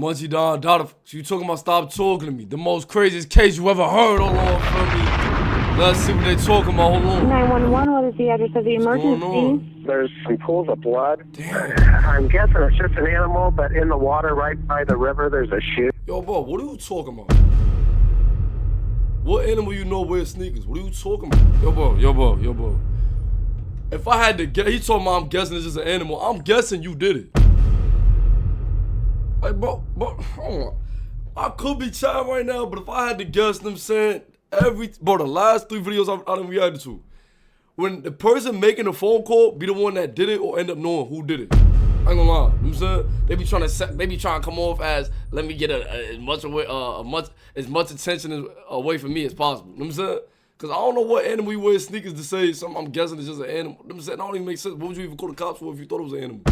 Munchie Don Dada, so you talking about stop talking to me. The most craziest case you ever heard. Hold on, feel me. Let's see what they talking about. Hold on. 911, what is the address of the emergency? There's some pools of blood. Damn. I'm guessing it's just an animal, but in the water right by the river, there's a chute. Yo, bro, what are you talking about? What animal you know wears sneakers? What are you talking about? Yo, bro. If I had to guess, he told me I'm guessing it's just an animal. I'm guessing you did it. Like, bro, hold on. I could be chatting right now, but if I had to guess, them saying the last 3 videos I done reacted to, when the person making the phone call be the one that did it or end up knowing who did it. I ain't gonna lie. You know what I'm saying? They be trying to come off as, let me get as much attention away from me as possible. You know what I'm saying? Cause I don't know what animal you wear sneakers to say something. I'm guessing it's just an animal. You know what I'm saying? That don't even make sense. What would you even call the cops for if you thought it was an animal?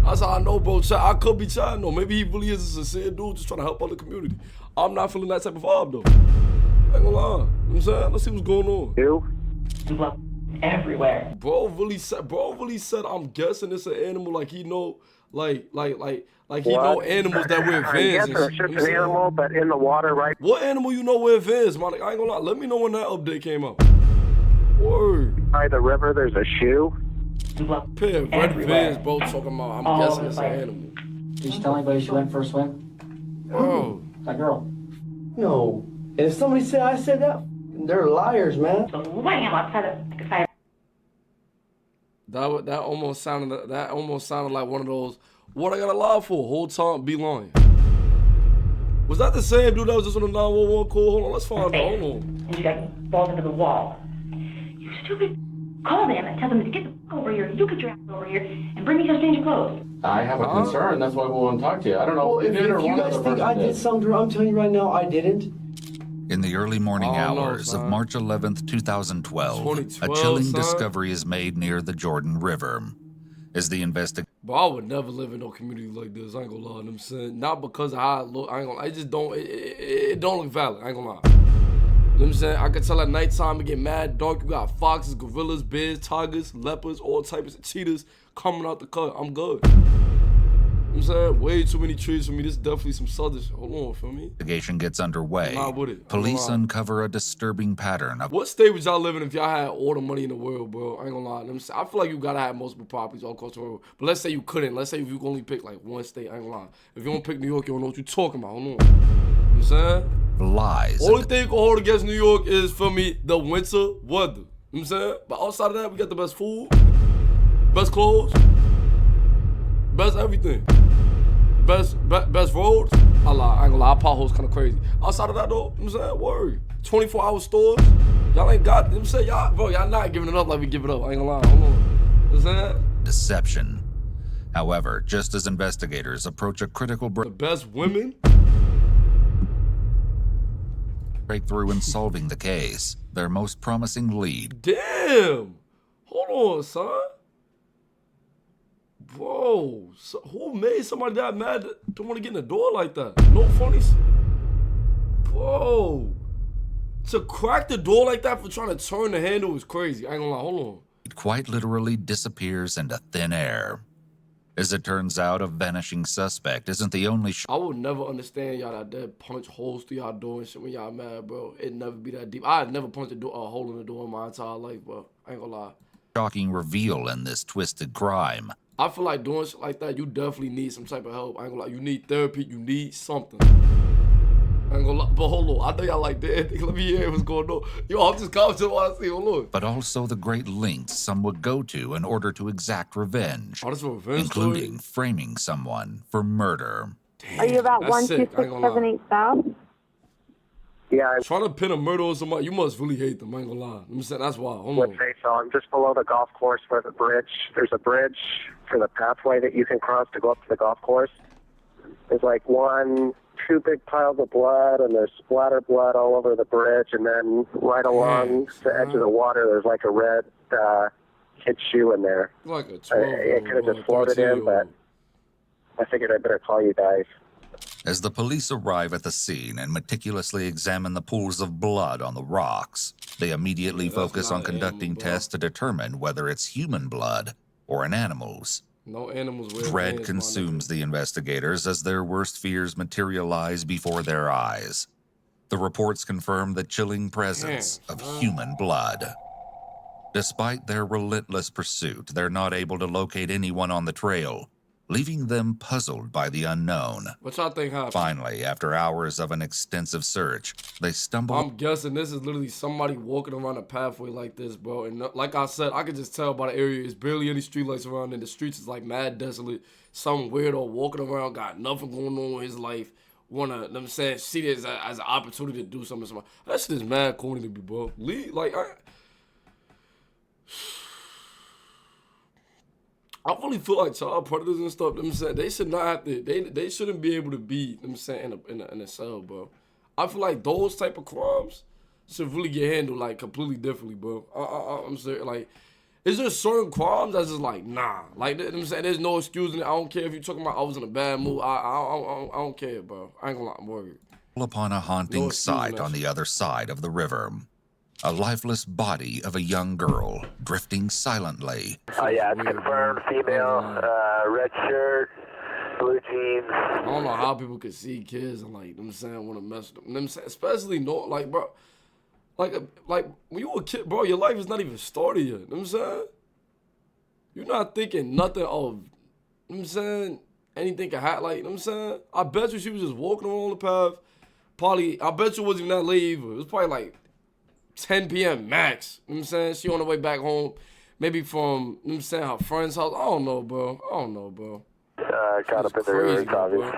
That's how I know, bro. I could be chatting though. Maybe he really is a sincere dude just trying to help out the community. I'm not feeling that type of vibe though. I ain't gonna lie. You know what I'm saying? Let's see what's going on. You? Everywhere. Bro really said I'm guessing it's an animal, like he know like he know animals that wear Vans. I'm guessing it's just an animal, but in the water right. What animal you know wear Vans, man? I ain't gonna lie. Let me know when that update came out. Word. By the river, there's a shoe. Pair of red Vans, bro, talking about I'm guessing it's an animal. Did you tell anybody she went for a swim? Bro. That girl. No. And if somebody said I said that, they're liars, man. So wham outside of fire. That almost sounded like one of those, what I gotta lie for? Whole time be lying. Was that the same dude that was just on the 911 call? Hold on, let's find out. Hold on. And she got balls into the wall. You stupid. Call them and tell them to get the f over here. You get your ass over here and bring me some change of clothes. I have a concern. That's why we want to talk to you. I don't know Well, if you guys think I did something, I'm telling you right now, I didn't. In the early morning hours of March 11th, 2012, a chilling discovery is made near the Jordan River. As the investigation... Bro, I would never live in no community like this. I ain't gonna lie. I'm saying, not because of how I look. I ain't gonna lie. It just don't... It don't look valid. I ain't gonna lie. You know what I'm saying? I can tell at nighttime it get mad dark. You got foxes, gorillas, bears, tigers, leopards, all types of cheetahs coming out the cut. I'm good. You know what I'm saying? Way too many trees for me. This is definitely some southern shit. Hold on, feel me? Investigation gets underway. I'm not with it. Police uncover a disturbing pattern of... What state would y'all live in if y'all had all the money in the world, bro? I ain't gonna lie. I feel like you gotta have multiple properties all across the world. But let's say you couldn't. Let's say if you could only pick like one state. I ain't gonna lie. If you don't pick New York, you don't know what you're talking about. Hold on. You know what I'm saying? Lies. Only thing can hold against New York is, for me, the winter weather. You know what I'm saying? But outside of that, we got the best food, best clothes, best everything. Best roads. I lie. I ain't gonna lie. Our potholes kind of crazy. Outside of that though, you know what I'm saying? Word. 24-hour stores. Y'all ain't got, you know what I'm saying? Y'all not giving it up like we give it up. I ain't gonna lie. Hold on. You know what I'm saying? Deception. However, just as investigators approach a critical The best women. breakthrough in solving the case, their most promising lead. Damn. Hold on, son. Bro, so who made somebody that mad to want to get in the door like that? No funnies. Bro, to crack the door like that for trying to turn the handle is crazy. I ain't gonna lie, hold on. It quite literally disappears into thin air. As it turns out, a vanishing suspect isn't the only... I would never understand y'all that punch holes through y'all door and shit when y'all mad, bro. It'd never be that deep. I'd never punched a hole in the door in my entire life, bro. I ain't gonna lie. Shocking reveal in this twisted crime. I feel like doing shit like that, you definitely need some type of help. I ain't gonna lie. You need therapy. You need something. I ain't gonna lie. But hold on. I know y'all like that. Let me hear what's going on. Yo, I'm just commenting while I see. Hold on. But also the great lengths some would go to in order to exact revenge. Oh, this is a revenge including story? framing someone for murder. Damn, Are you about that's sick. I ain't gonna lie. 12678 South? Yeah, I'm Trying to pin a murder on somebody, you must really hate them. I ain't gonna lie. I'm saying that's why. Hold would on. say so. I'm just below the golf course where the bridge. There's a bridge for the pathway that you can cross to go up to the golf course. There's like two big piles of blood, and there's splatter blood all over the bridge, and then right along the edge of the water, there's like a red kid shoe in there. Like a 12 It could have just floated in, but I figured I better call you guys. As the police arrive at the scene and meticulously examine the pools of blood on the rocks, they immediately focus on conducting tests to determine whether it's human blood or an animal's. No animals wear Dread pants, my consumes nigga. the investigators as their worst fears materialize before their eyes. The reports confirm the chilling presence of human blood. Despite their relentless pursuit, they're not able to locate anyone on the trail, leaving them puzzled by the unknown. What y'all think happened? Finally, after hours of an extensive search, they stumble. I'm guessing this is literally somebody walking around a pathway like this, bro. And like I said, I could just tell by the area, there's barely any streetlights around, and the streets is like mad desolate. Some weirdo walking around, got nothing going on with his life. Wanna, I'm saying, see this as an opportunity to do something. That shit is mad corny to me, bro. I really feel like child predators and stuff, I'm saying, they should not have to, they shouldn't be able to be, I'm saying, in a cell, bro. I feel like those type of crimes should really get handled, like, completely differently, bro. I'm saying, like, is there certain crimes that's just like, nah. Like, I'm saying, there's no excusing it. I don't care if you're talking about I was in a bad mood. I don't care, bro. I ain't gonna lie, I'm worried. Upon a haunting sight on the other side of the river. A lifeless body of a young girl drifting silently. Yeah, it's confirmed. Female, red shirt, blue jeans. I don't know how people could see kids and like, I'm saying, want to mess with them. I'm saying, especially like, bro, like when you were a kid, bro, your life is not even started yet. You know what I'm saying? You're not thinking nothing of, you know what I'm saying, anything could happen. Like, you know what I'm saying? I bet you she was just walking along the path. Probably, I bet you it wasn't even that late either. It was probably like 10 p.m. max. You know what I'm saying? She on the way back home. Maybe from, you know what I'm saying, her friend's house. I don't know, bro. Caught up in the river, obvious.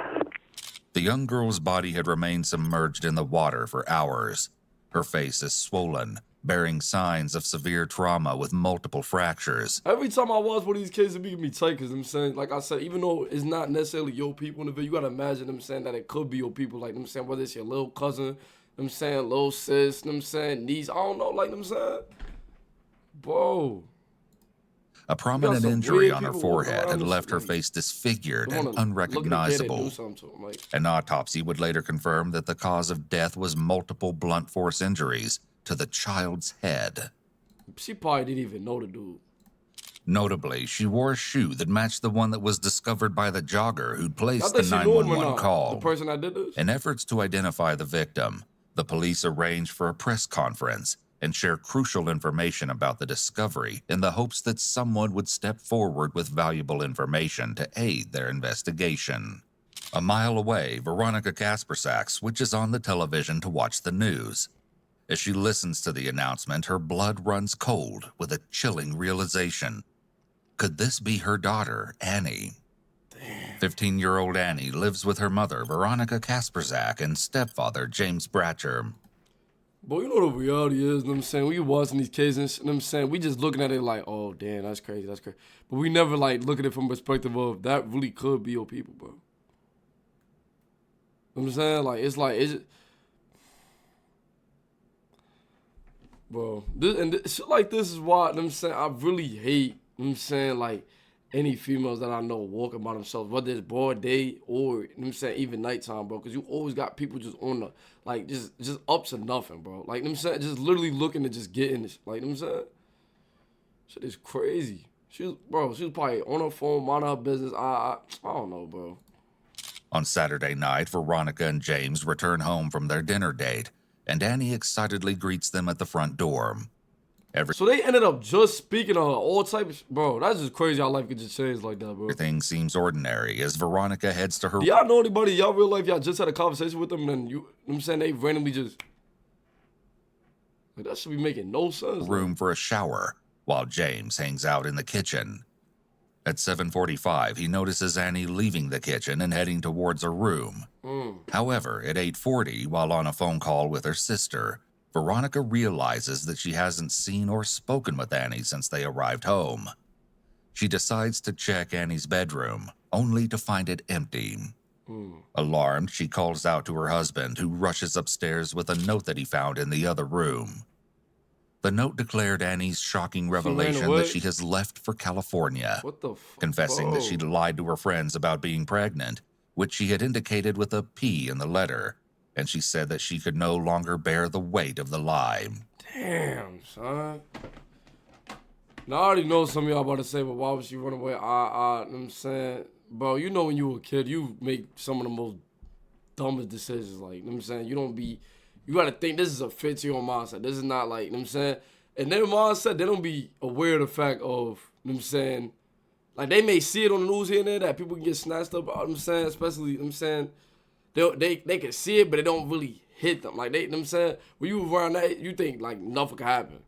The young girl's body had remained submerged in the water for hours. Her face is swollen, bearing signs of severe trauma with multiple fractures. Every time I watch one of these cases, it be tight, because I'm saying, like I said, even though it's not necessarily your people in the video, you got to imagine them saying that it could be your people, like them saying, whether it's your little cousin, them saying, little sis, them saying, niece, I don't know, like them saying, bro. A prominent injury on her forehead had left her face disfigured and unrecognizable. An autopsy would later confirm that the cause of death was multiple blunt force injuries to the child's head. She probably didn't even know the dude. Notably, she wore a shoe that matched the one that was discovered by the jogger who'd placed the 911 call. The person that did this? In efforts to identify the victim, the police arranged for a press conference and share crucial information about the discovery in the hopes that someone would step forward with valuable information to aid their investigation. A mile away, Veronica Kaspersak switches on the television to watch the news. As she listens to the announcement, her blood runs cold with a chilling realization. Could this be her daughter, Annie? 15-year-old Annie lives with her mother, Veronica Kaspersak, and stepfather, James Bratcher. But you know what the reality is, you know what I'm saying? We watching these cases, you know what I'm saying? We just looking at it like, oh, damn, that's crazy. But we never, like, look at it from perspective of that really could be your people, bro. You know what I'm saying? Like, bro, shit like this is why, you know what I'm saying, I really hate, you know what I'm saying, like, any females that I know walking by themselves, whether it's broad day or, you know what I'm saying, even nighttime, bro. Because you always got people just on the, like, just up to nothing, bro. Like, you know what I'm saying, just literally looking to just get in this. Like, you know what I'm saying? Shit is crazy. She was probably on her phone, minding her business. I don't know, bro. On Saturday night, Veronica and James return home from their dinner date, and Annie excitedly greets them at the front door. So they ended up just speaking of all types, bro. That's just crazy how life could just change like that, bro. Everything seems ordinary as Veronica heads to her. Do y'all know anybody in y'all real life? Y'all just had a conversation with them, and you know what I'm saying, they randomly just, like, that should be making no sense. Room for a shower while James hangs out in the kitchen. At 7:45, he notices Annie leaving the kitchen and heading towards her room. However, at 8:40, while on a phone call with her sister, Veronica realizes that she hasn't seen or spoken with Annie since they arrived home. She decides to check Annie's bedroom, only to find it empty. Alarmed, she calls out to her husband, who rushes upstairs with a note that he found in the other room. The note declared Annie's shocking revelation that she has left for California, What the fuck? confessing that she'd lied to her friends about being pregnant, which she had indicated with a P in the letter, and she said that she could no longer bear the weight of the lie. Damn, son. You Now, I already know some of y'all about to say, but why would she run away? You know what I'm saying? Bro, you know when you were a kid, you make some of the most dumbest decisions. Like, you know what I'm saying? You got to think this is a 15-year-old mindset. This is not like, you know what I'm saying? And their mindset, they don't be aware of the fact of, you know what I'm saying? Like, they may see it on the news here and there that people can get snatched up, you know what I'm saying? Especially, you know what I'm saying? They can see it, but it don't really hit them. Like, you know what I'm saying? When you around that, you think, like, nothing can happen.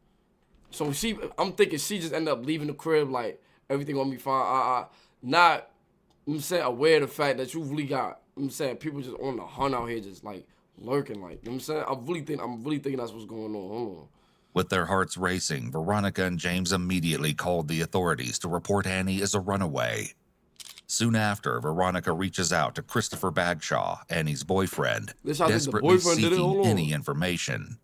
So I'm thinking she just ended up leaving the crib, like, everything gonna be fine. Not, you know what I'm saying, aware of the fact that you really got, you know what I'm saying, people just on the hunt out here just, like, lurking, like, you know what I'm saying? I'm really thinking that's what's going on. Hold on. With their hearts racing, Veronica and James immediately called the authorities to report Annie as a runaway. Soon after, Veronica reaches out to Christopher Bagshaw, Annie's boyfriend, desperately seeking any information.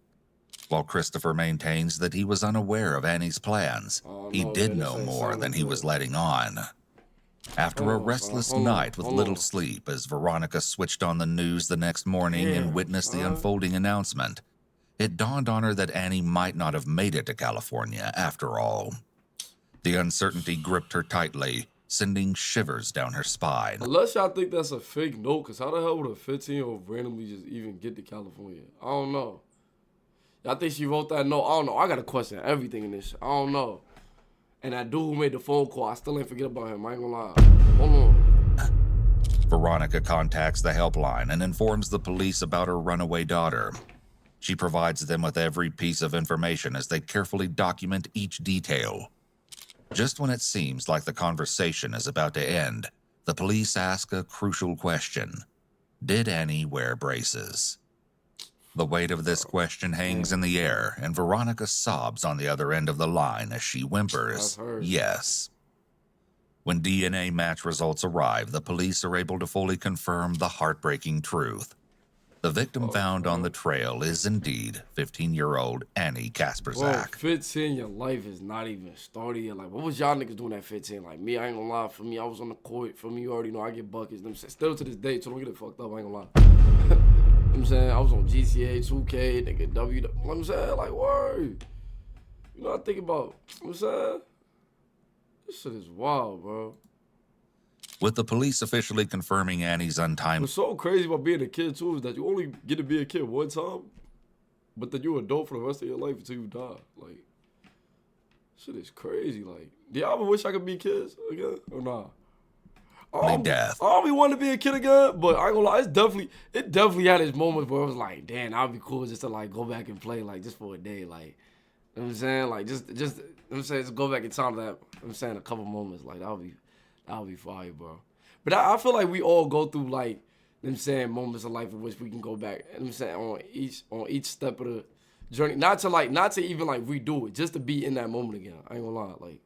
While Christopher maintains that he was unaware of Annie's plans, he did know more than he was letting on. After a restless night with little sleep, as Veronica switched on the news the next morning and witnessed the unfolding announcement, it dawned on her that Annie might not have made it to California after all. The uncertainty gripped her tightly, sending shivers down her spine. Unless y'all think that's a fake note, because how the hell would a 15-year-old randomly just even get to California? I don't know. Y'all think she wrote that note? I don't know. I got to question everything in this shit. I don't know. And that dude who made the phone call, I still ain't forget about him. I ain't gonna lie. Hold on. Veronica contacts the helpline and informs the police about her runaway daughter. She provides them with every piece of information as they carefully document each detail. Just when it seems like the conversation is about to end, the police ask a crucial question. Did Annie wear braces? The weight of this question hangs in the air, and Veronica sobs on the other end of the line as she whimpers, yes. When DNA match results arrive, the police are able to fully confirm the heartbreaking truth. The victim found on the trail is indeed 15-year-old Annie Kasperzak. 15, your life is not even started yet. Like, what was y'all niggas doing at 15? Like, me, I ain't gonna lie. For me, I was on the court. For me, you already know I get buckets. Still to this day, so don't get it fucked up. I ain't gonna lie. You know what I'm saying? I was on GTA, 2K, nigga, W. You know what I'm saying? Like, word. You know, I think about, you know what I'm saying? This shit is wild, bro. With the police officially confirming Annie's untimely... What's so crazy about being a kid, too, is that you only get to be a kid one time, but then you're an adult for the rest of your life until you die. Like, shit is crazy. Like, do y'all ever wish I could be kids again? Or nah? I don't be wanting to be a kid again, but I ain't gonna lie, it definitely had its moments where it was like, damn, that'd be cool just to, like, go back and play, like, just for a day. Like, you know what I'm saying? Like, just, you know what I'm saying? Just go back in time to that, you know what I'm saying, a couple moments. Like, that would be fire, bro. But I feel like we all go through, like, you know what I'm saying, moments of life in which we can go back, you know what I'm saying, on each step of the journey. Not to even, like, redo it, just to be in that moment again. I ain't gonna lie, like.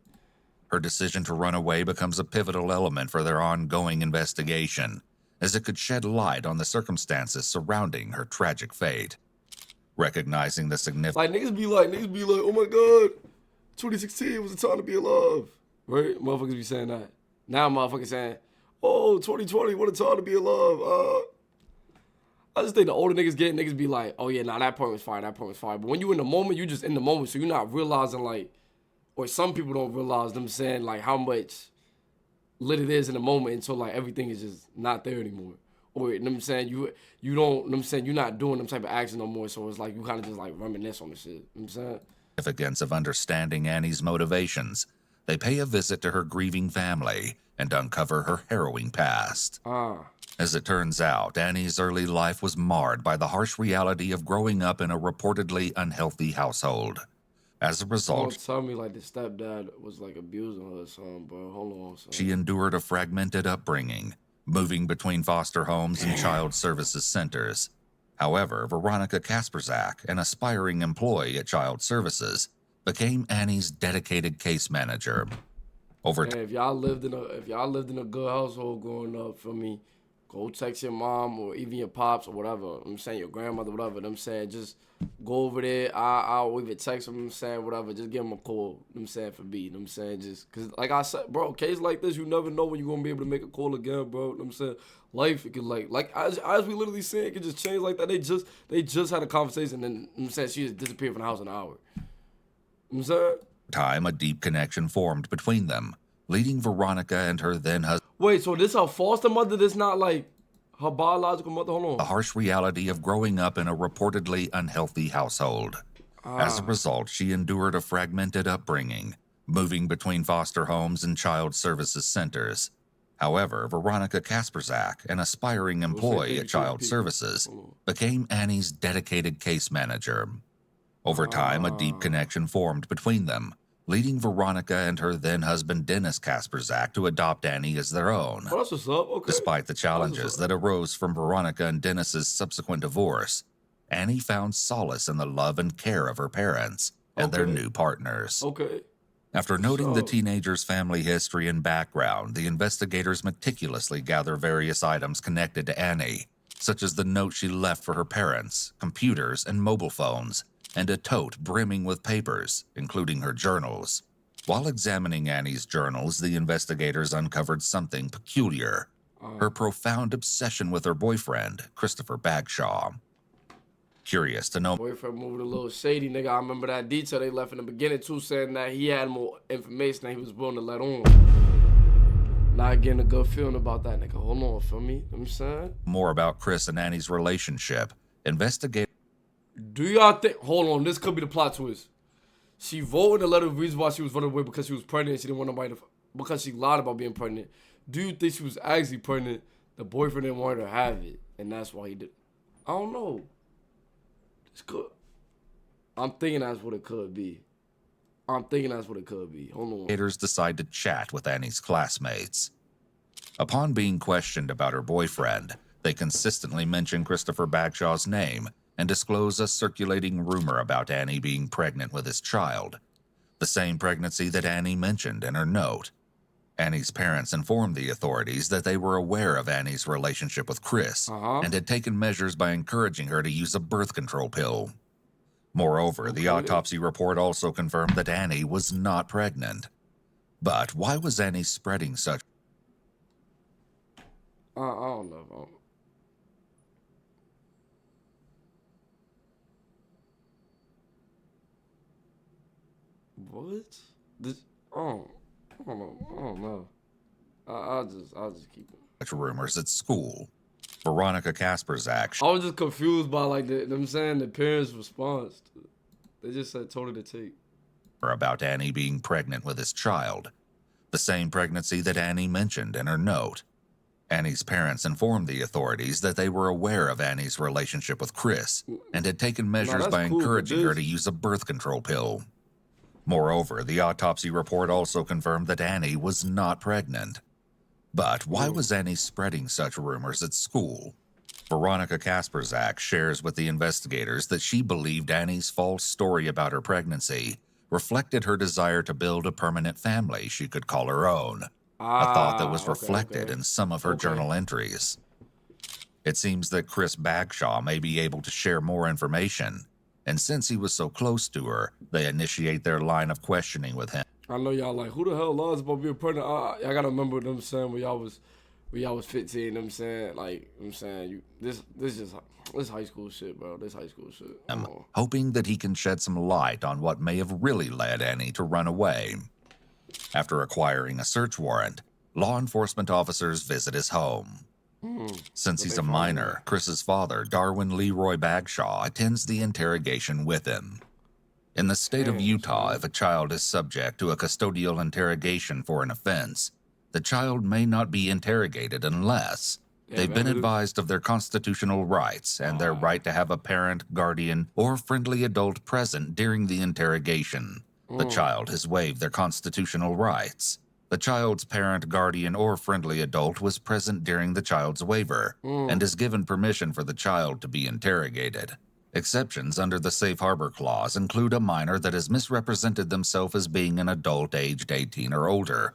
Her decision to run away becomes a pivotal element for their ongoing investigation, as it could shed light on the circumstances surrounding her tragic fate. Recognizing the significance... Like, niggas be like, oh my God, 2016 was the time to be alive. Right? Motherfuckers be saying that. Now motherfuckers saying, oh, 2020, what a time to be alive. I just think the older niggas get, niggas be like, oh yeah, nah, that point was fire, But when you in the moment, you just in the moment, so you're not realizing, like, or some people don't realize them saying, like, how much lit it is in the moment until, like, everything is just not there anymore. Or, you know what I'm saying, you don't, you know what I'm saying, you're not doing them type of action no more, so it's like you kind of just, like, reminisce on the shit. You know what I'm saying? Significance of understanding Annie's motivations, they pay a visit to her grieving family and uncover her harrowing past. As it turns out, Annie's early life was marred by the harsh reality of growing up in a reportedly unhealthy household. As a result, don't tell me like the stepdad was like abusing her or something, bro. Hold on, son. She endured a fragmented upbringing, moving between foster homes and child services centers. However, Veronica Kasperzak, an aspiring employee at Child Services, became Annie's dedicated case manager. If y'all lived in a good household growing up, for me, go text your mom or even your pops or whatever. I'm saying your grandmother, whatever. I'm saying just go over there. I'll even text them. I'm saying whatever. Just give them a call. I'm saying for me. I'm saying just because, like I said, bro, case like this, you never know when you're gonna be able to make a call again, bro. I'm saying life, it could like as we literally saying, it could just change like that. They just had a conversation, and I'm saying she just disappeared from the house in an hour. I'm saying Time, a deep connection formed between them, leading Veronica and her then husband. Wait, so this her foster mother? This not like her biological mother? Hold on. The harsh reality of growing up in a reportedly unhealthy household. As a result, she endured a fragmented upbringing, moving between foster homes and child services centers. However, Veronica Kasperzak, an aspiring employee at Child Services, became Annie's dedicated case manager. Over time, a deep connection formed between them, leading Veronica and her then husband Dennis Kasperzak to adopt Annie as their own. Oh, that's what's up. Okay. Despite the challenges that arose from Veronica and Dennis's subsequent divorce, Annie found solace in the love and care of her parents and their new partners. Okay. After noting the teenager's family history and background, the investigators meticulously gather various items connected to Annie, such as the note she left for her parents, computers, and mobile phones, and a tote brimming with papers, including her journals. While examining Annie's journals, the investigators uncovered something peculiar: her profound obsession with her boyfriend, Christopher Bagshaw. Curious to know, Boyfriend moved a little shady, nigga. I remember that detail they left in the beginning too, saying that he had more information than he was willing to let on. Not getting a good feeling about that, nigga. Hold on, feel me? You know what I'm saying? more about Chris and Annie's relationship, investigators Do y'all think? Hold on, this could be the plot twist. She voted in the letter of reason why she was running away because she was pregnant. She didn't want nobody to, because she lied about being pregnant. Do you think she was actually pregnant? The boyfriend didn't want her to have it, and that's why he did. I don't know. It's good. I'm thinking that's what it could be. Hold on. decide to chat with Annie's classmates. Upon being questioned about her boyfriend, they consistently mention Christopher Bagshaw's name and disclose a circulating rumor about Annie being pregnant with his child, the same pregnancy that Annie mentioned in her note. Annie's parents informed the authorities that they were aware of Annie's relationship with Chris and had taken measures by encouraging her to use a birth control pill. Moreover, the autopsy report also confirmed that Annie was not pregnant. But why was Annie spreading such? I don't know. What? This? Oh. I don't know. I'll just keep it. Such rumors at school. Veronica Kasperzak I was just confused by like them saying the parents' response. They just said totally the take. about Annie being pregnant with his child, the same pregnancy that Annie mentioned in her note. Annie's parents informed the authorities that they were aware of Annie's relationship with Chris and had taken measures by encouraging her to use a birth control pill. Moreover, the autopsy report also confirmed that Annie was not pregnant. But why was Annie spreading such rumors at school? Veronica Kasperzak shares with the investigators that she believed Annie's false story about her pregnancy reflected her desire to build a permanent family she could call her own, a thought that was reflected in some of her journal entries. It seems that Chris Bagshaw may be able to share more information, and since he was so close to her, they initiate their line of questioning with him. I know y'all like, who the hell lies about being pregnant? I gotta remember them saying when y'all was 15, them saying, like, I'm saying, this high school shit, bro. This high school shit. Hoping that he can shed some light on what may have really led Annie to run away. After acquiring a search warrant, law enforcement officers visit his home. Since he's a minor, Chris's father, Darwin Leroy Bagshaw, attends the interrogation with him. In the state of Utah, if a child is subject to a custodial interrogation for an offense, the child may not be interrogated unless they've been advised of their constitutional rights and their right to have a parent, guardian, or friendly adult present during the interrogation. The child has waived their constitutional rights. The child's parent, guardian, or friendly adult was present during the child's waiver and has given permission for the child to be interrogated. Exceptions under the Safe Harbor Clause include a minor that has misrepresented themselves as being an adult aged 18 or older,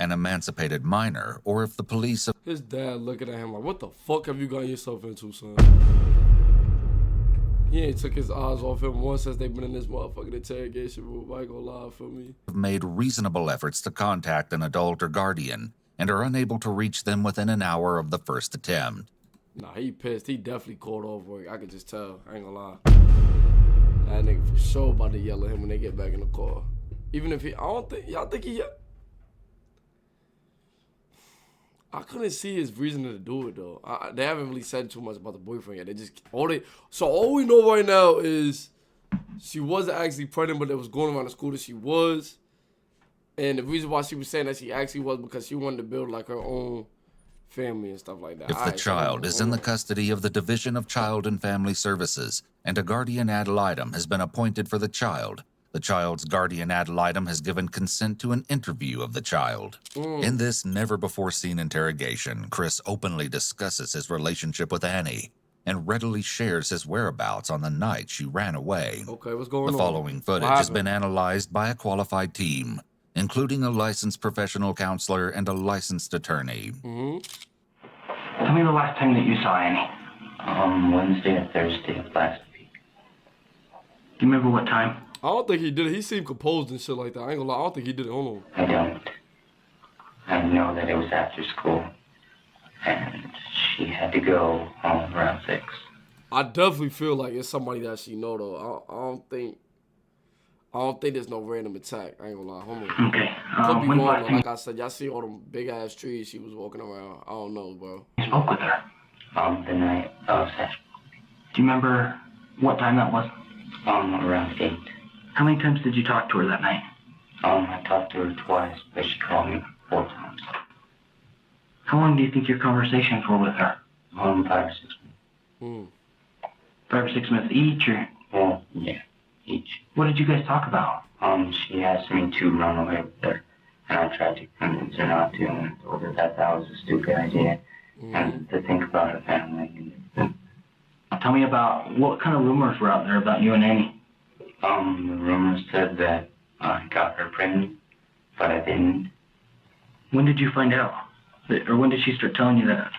an emancipated minor, or if the police... His dad looking at him like, what the fuck have you gotten yourself into, son? He ain't took his eyes off him once since they've been in this motherfucking interrogation room. I ain't gonna lie, for me. ...have made reasonable efforts to contact an adult or guardian and are unable to reach them within an hour of the first attempt. Nah, he pissed. He definitely called off work. I could just tell. I ain't gonna lie. That nigga for sure about to yell at him when they get back in the car. Even if y'all think he. I couldn't see his reason to do it though. They haven't really said too much about the boyfriend yet. All we know right now is she wasn't actually pregnant, but it was going around the school that she was. And the reason why she was saying that she actually was because she wanted to build like her own family and stuff like that. If the child is in the custody of the Division of Child and Family Services and a guardian ad litem has been appointed for the child's guardian ad litem has given consent to an interview of the child. In this never-before-seen interrogation, Chris openly discusses his relationship with Annie and readily shares his whereabouts on the night she ran away. Okay, what's going on? The following footage has been analyzed by a qualified team, including a licensed professional counselor and a licensed attorney. Tell me the last time that you saw Annie. Wednesday or Thursday of last week. Do you remember what time? I don't think he did it. He seemed composed and shit like that. I ain't gonna lie. I don't think he did it. Hold on. I don't. I know that it was after school. And she had to go home around 6. I definitely feel like it's somebody that she know though. I don't think there's no random attack. I ain't gonna lie. Hold on. Okay. Could be wrong, though. Like I said, y'all see all them big ass trees she was walking around. I don't know, bro. You spoke with her? The night of Saturday. Do you remember what time that was? Around 8. How many times did you talk to her that night? I talked to her twice, but she called me 4 times. How long do you think your conversations were with her? 5 or 6 minutes. 5 or 6 minutes each, or? Well, yeah, each. What did you guys talk about? She asked me to run away with her, and I tried to convince her not to, and told her that was a stupid idea, and to think about her family. Tell me about what kind of rumors were out there about you and Annie. The rumors said that I got her pregnant, but I didn't. When did you find out? Or when did she start telling you that?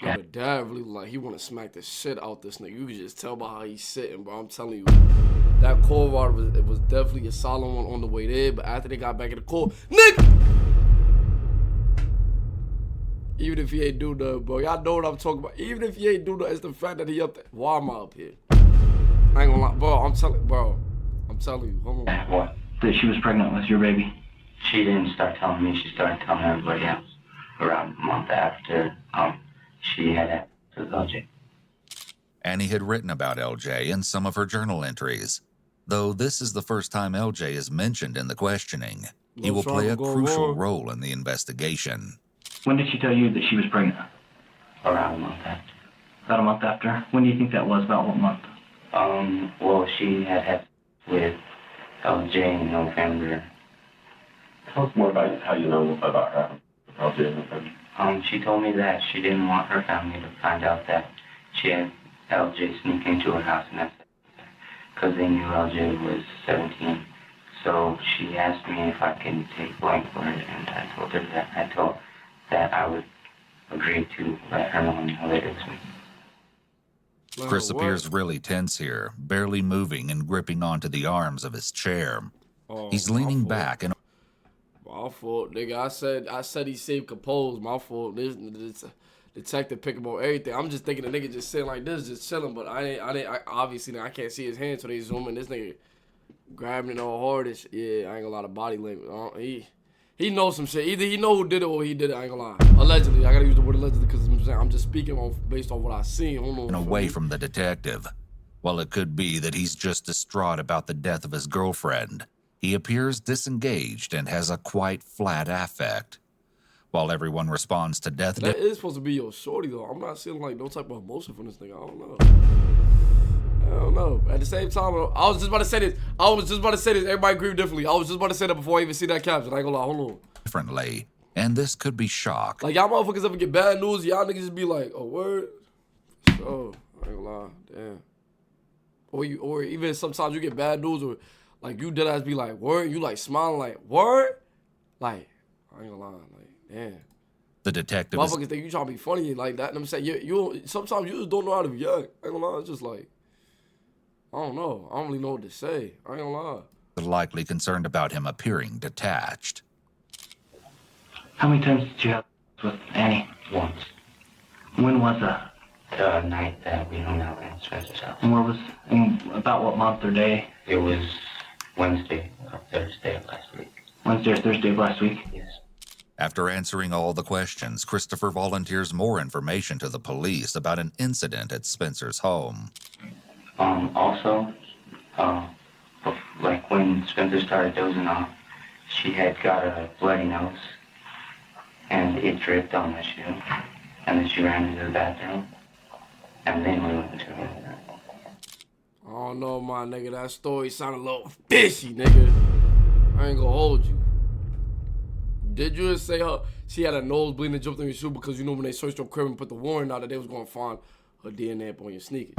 Yeah. But dad really like he want to smack the shit out this nigga. You can just tell by how he's sitting, bro. I'm telling you, that call rod was definitely a solid one on the way there. But after they got back in the call, nigga, even if he ain't do nothing, bro, y'all know what I'm talking about. Even if he ain't do nothing, it's the fact that he up there. Why am I up here? I ain't gonna lie, bro. I'm telling you. Hold on. What? That she was pregnant with your baby. She didn't start telling me. She started telling everybody else. Around a month after, she had with LJ. Annie had written about LJ in some of her journal entries, though this is the first time LJ is mentioned in the questioning. He will play a crucial role in the investigation. When did she tell you that she was pregnant? Around a month after. About a month after? When do you think that was? About what month? Well, she had with LJ in November. Tell us more about how you know about her. LJ in November. She told me that she didn't want her family to find out that she had LJ sneak into her house, and that's because they knew LJ was 17. So she asked me if I can take blame for it, and I told her that I would agree to let her know how it is me. Chris appears really tense here, barely moving and gripping onto the arms of his chair. He's leaning back and... My fault, nigga. I said he seemed composed. My fault. This detective pick him on everything. I'm just thinking the nigga just sitting like this, just chilling. But I obviously I can't see his hands, so they zoom in. This nigga grabbing it all hard. Yeah, I ain't gonna lie, the body language. He knows some shit. Either he know who did it or he did it. I ain't gonna lie. Allegedly, I gotta use the word allegedly because I'm just speaking based on what I seen. Hold on. Away from the detective. While it could be that he's just distraught about the death of his girlfriend, he appears disengaged and has a quite flat affect. While everyone responds to death... That is supposed to be your shorty, though. I'm not seeing, like, no type of emotion from this nigga. I don't know. At the same time, I was just about to say this. Everybody grieve differently. I was just about to say that before I even see that caption. I ain't gonna lie. Hold on. Differently. And this could be shock. Like, y'all motherfuckers ever get bad news, y'all niggas just be like, oh, word? Oh, I ain't gonna lie. Damn. Or even sometimes you get bad news or... Like, you dead ass be like, word? You, like, smiling like, word? Like, I ain't gonna lie. Like, damn. The detective motherfuckers think you trying to be funny like that. And I'm saying, you sometimes you just don't know how to react. I ain't gonna lie. It's just like, I don't know. I don't really know what to say. I ain't gonna lie. Likely concerned about him appearing detached. How many times did you have with Annie? Once. When was that? The night that we hung out at Spencer's house. And about what month or day? It was Wednesday or Thursday of last week. Wednesday or Thursday of last week? Yes. After answering all the questions, Christopher volunteers more information to the police about an incident at Spencer's home. Also, like when Spencer started dozing off, she had got a bloody nose, and it dripped on the shoe, and then she ran into the bathroom, and then we went into her room. I don't know, my nigga. That story sounded a little fishy, nigga. I ain't gonna hold you. Did you just say she had a nose bleeding and jumped in your shoe because you know when they searched your crib and put the warrant out that they was gonna find her DNA up on your sneakers?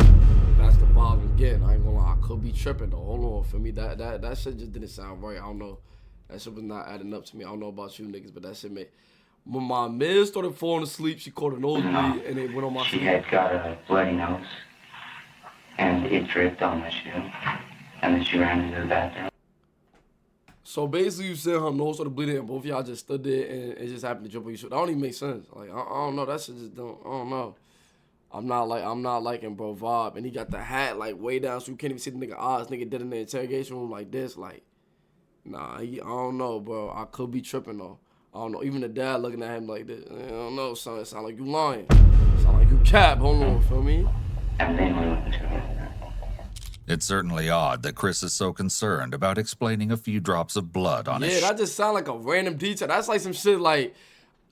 That's the vibe I'm getting. I ain't gonna lie. I could be tripping though. Hold on, for me, that shit just didn't sound right. I don't know. That shit was not adding up to me. I don't know about you niggas, but that shit made. When my man started falling asleep, she caught a nosebleed and it went on my She sneakers. had got a bloody nose, and it dripped on the shoe, and then she ran into the bathroom. So basically, you said her nose started bleeding, and both of y'all just stood there, and it just happened to jump on your shoe. That don't even make sense. Like I don't know. That shit just don't. I don't know. I'm not liking bro vibe, and he got the hat like way down, so you can't even see the nigga eyes. Nigga did in the interrogation room like this, like, nah. I don't know, bro. I could be tripping though. I don't know. Even the dad looking at him like this. I don't know, son. It sound like you lying. Sound like you cap. Hold on, feel me? And then we went into her room. It's certainly odd that Chris is so concerned about explaining a few drops of blood on his Yeah, that just sound like a random detail. That's like some shit like,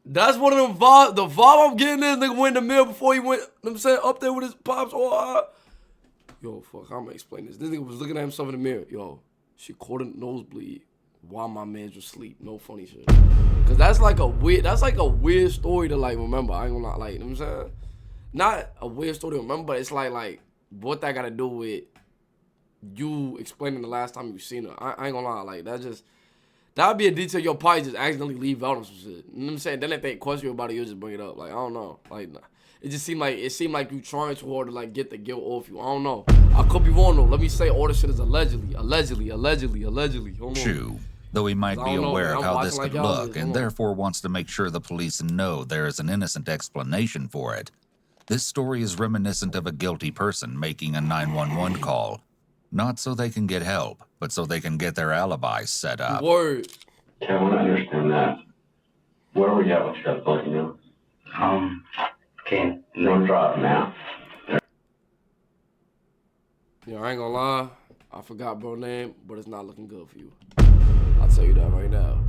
that's one of them vibes. The vibe I'm getting is nigga went in the mirror before he went, you know what I'm saying, up there with his pops. Yo, fuck, I'm gonna explain this. This nigga was looking at himself in the mirror. Yo, she caught a nosebleed while my man was asleep. No funny shit. Cause that's like a weird story to like remember. I ain't gonna lie, like, you know what I'm saying? Not a weird story to remember, but it's like what that gotta do with you explaining the last time you seen her. I ain't gonna lie, like that'd be a detail you'll probably just accidentally leave out or some shit. You know what I'm saying? Then if they question you about it, you'll just bring it up. Like, I don't know. Like, it just seemed like you trying too hard to like get the guilt off you. I don't know. I could be wrong though. Let me say all this shit is allegedly. Hold on. shoe, though he might I be don't know, aware man. of I'm how this watching could like y'all look is. and Hold on. therefore wants to make sure the police know there is an innocent explanation for it. This story is reminiscent of a guilty person making a 911 call. Not so they can get help, but so they can get their alibi set up. Word. Okay, I want to understand that. Where were you at with that bloody nose? Okay. Don't draw it now. Yo, I ain't gonna lie. I forgot bro name, but it's not looking good for you. I'll tell you that right now.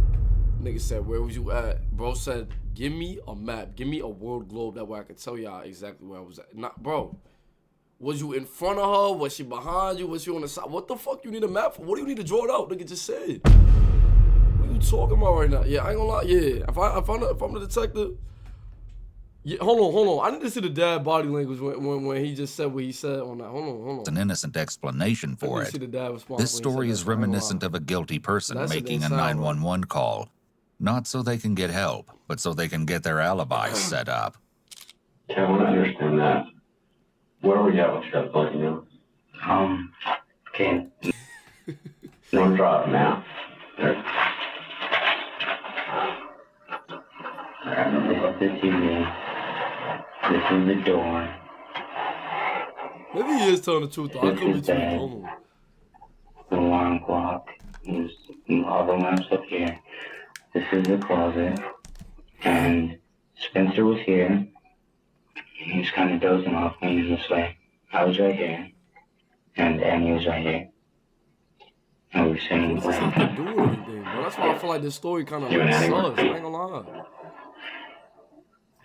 Nigga said, where was you at? Bro said, give me a map. Give me a world globe. That way I can tell y'all exactly where I was at. Not, bro. Was you in front of her? Was she behind you? Was she on the side? What the fuck you need a map for? What do you need to draw it out? Nigga just said. What are you talking about right now? Yeah, I ain't gonna lie. Yeah, if I'm the detective. Yeah, hold on. I need to see the dad body language when he just said what he said on that. Hold on. An innocent explanation for I need it. to see the dad response This when he story said is that. I ain't gonna reminiscent lie. of a guilty person That shit making a didn't sound right. 911 call. Not so they can get help, but so they can get their alibi set up. Okay, I want to understand that. Where were you at with that bloody nose? Okay. Don't draw it now. There. This is the TV. This is the door. Maybe he is telling the truth though. I could be tweaking. Hold on. The alarm clock. There's all the lamps up here. This is the closet. And Spencer was here. He was kind of dozing off when he was this way. I was right here. And Annie was right here. And we were sitting What does this have to do with anything, bro? That's why I feel like this story kind of You and like Annie were sus. I ain't gonna lie.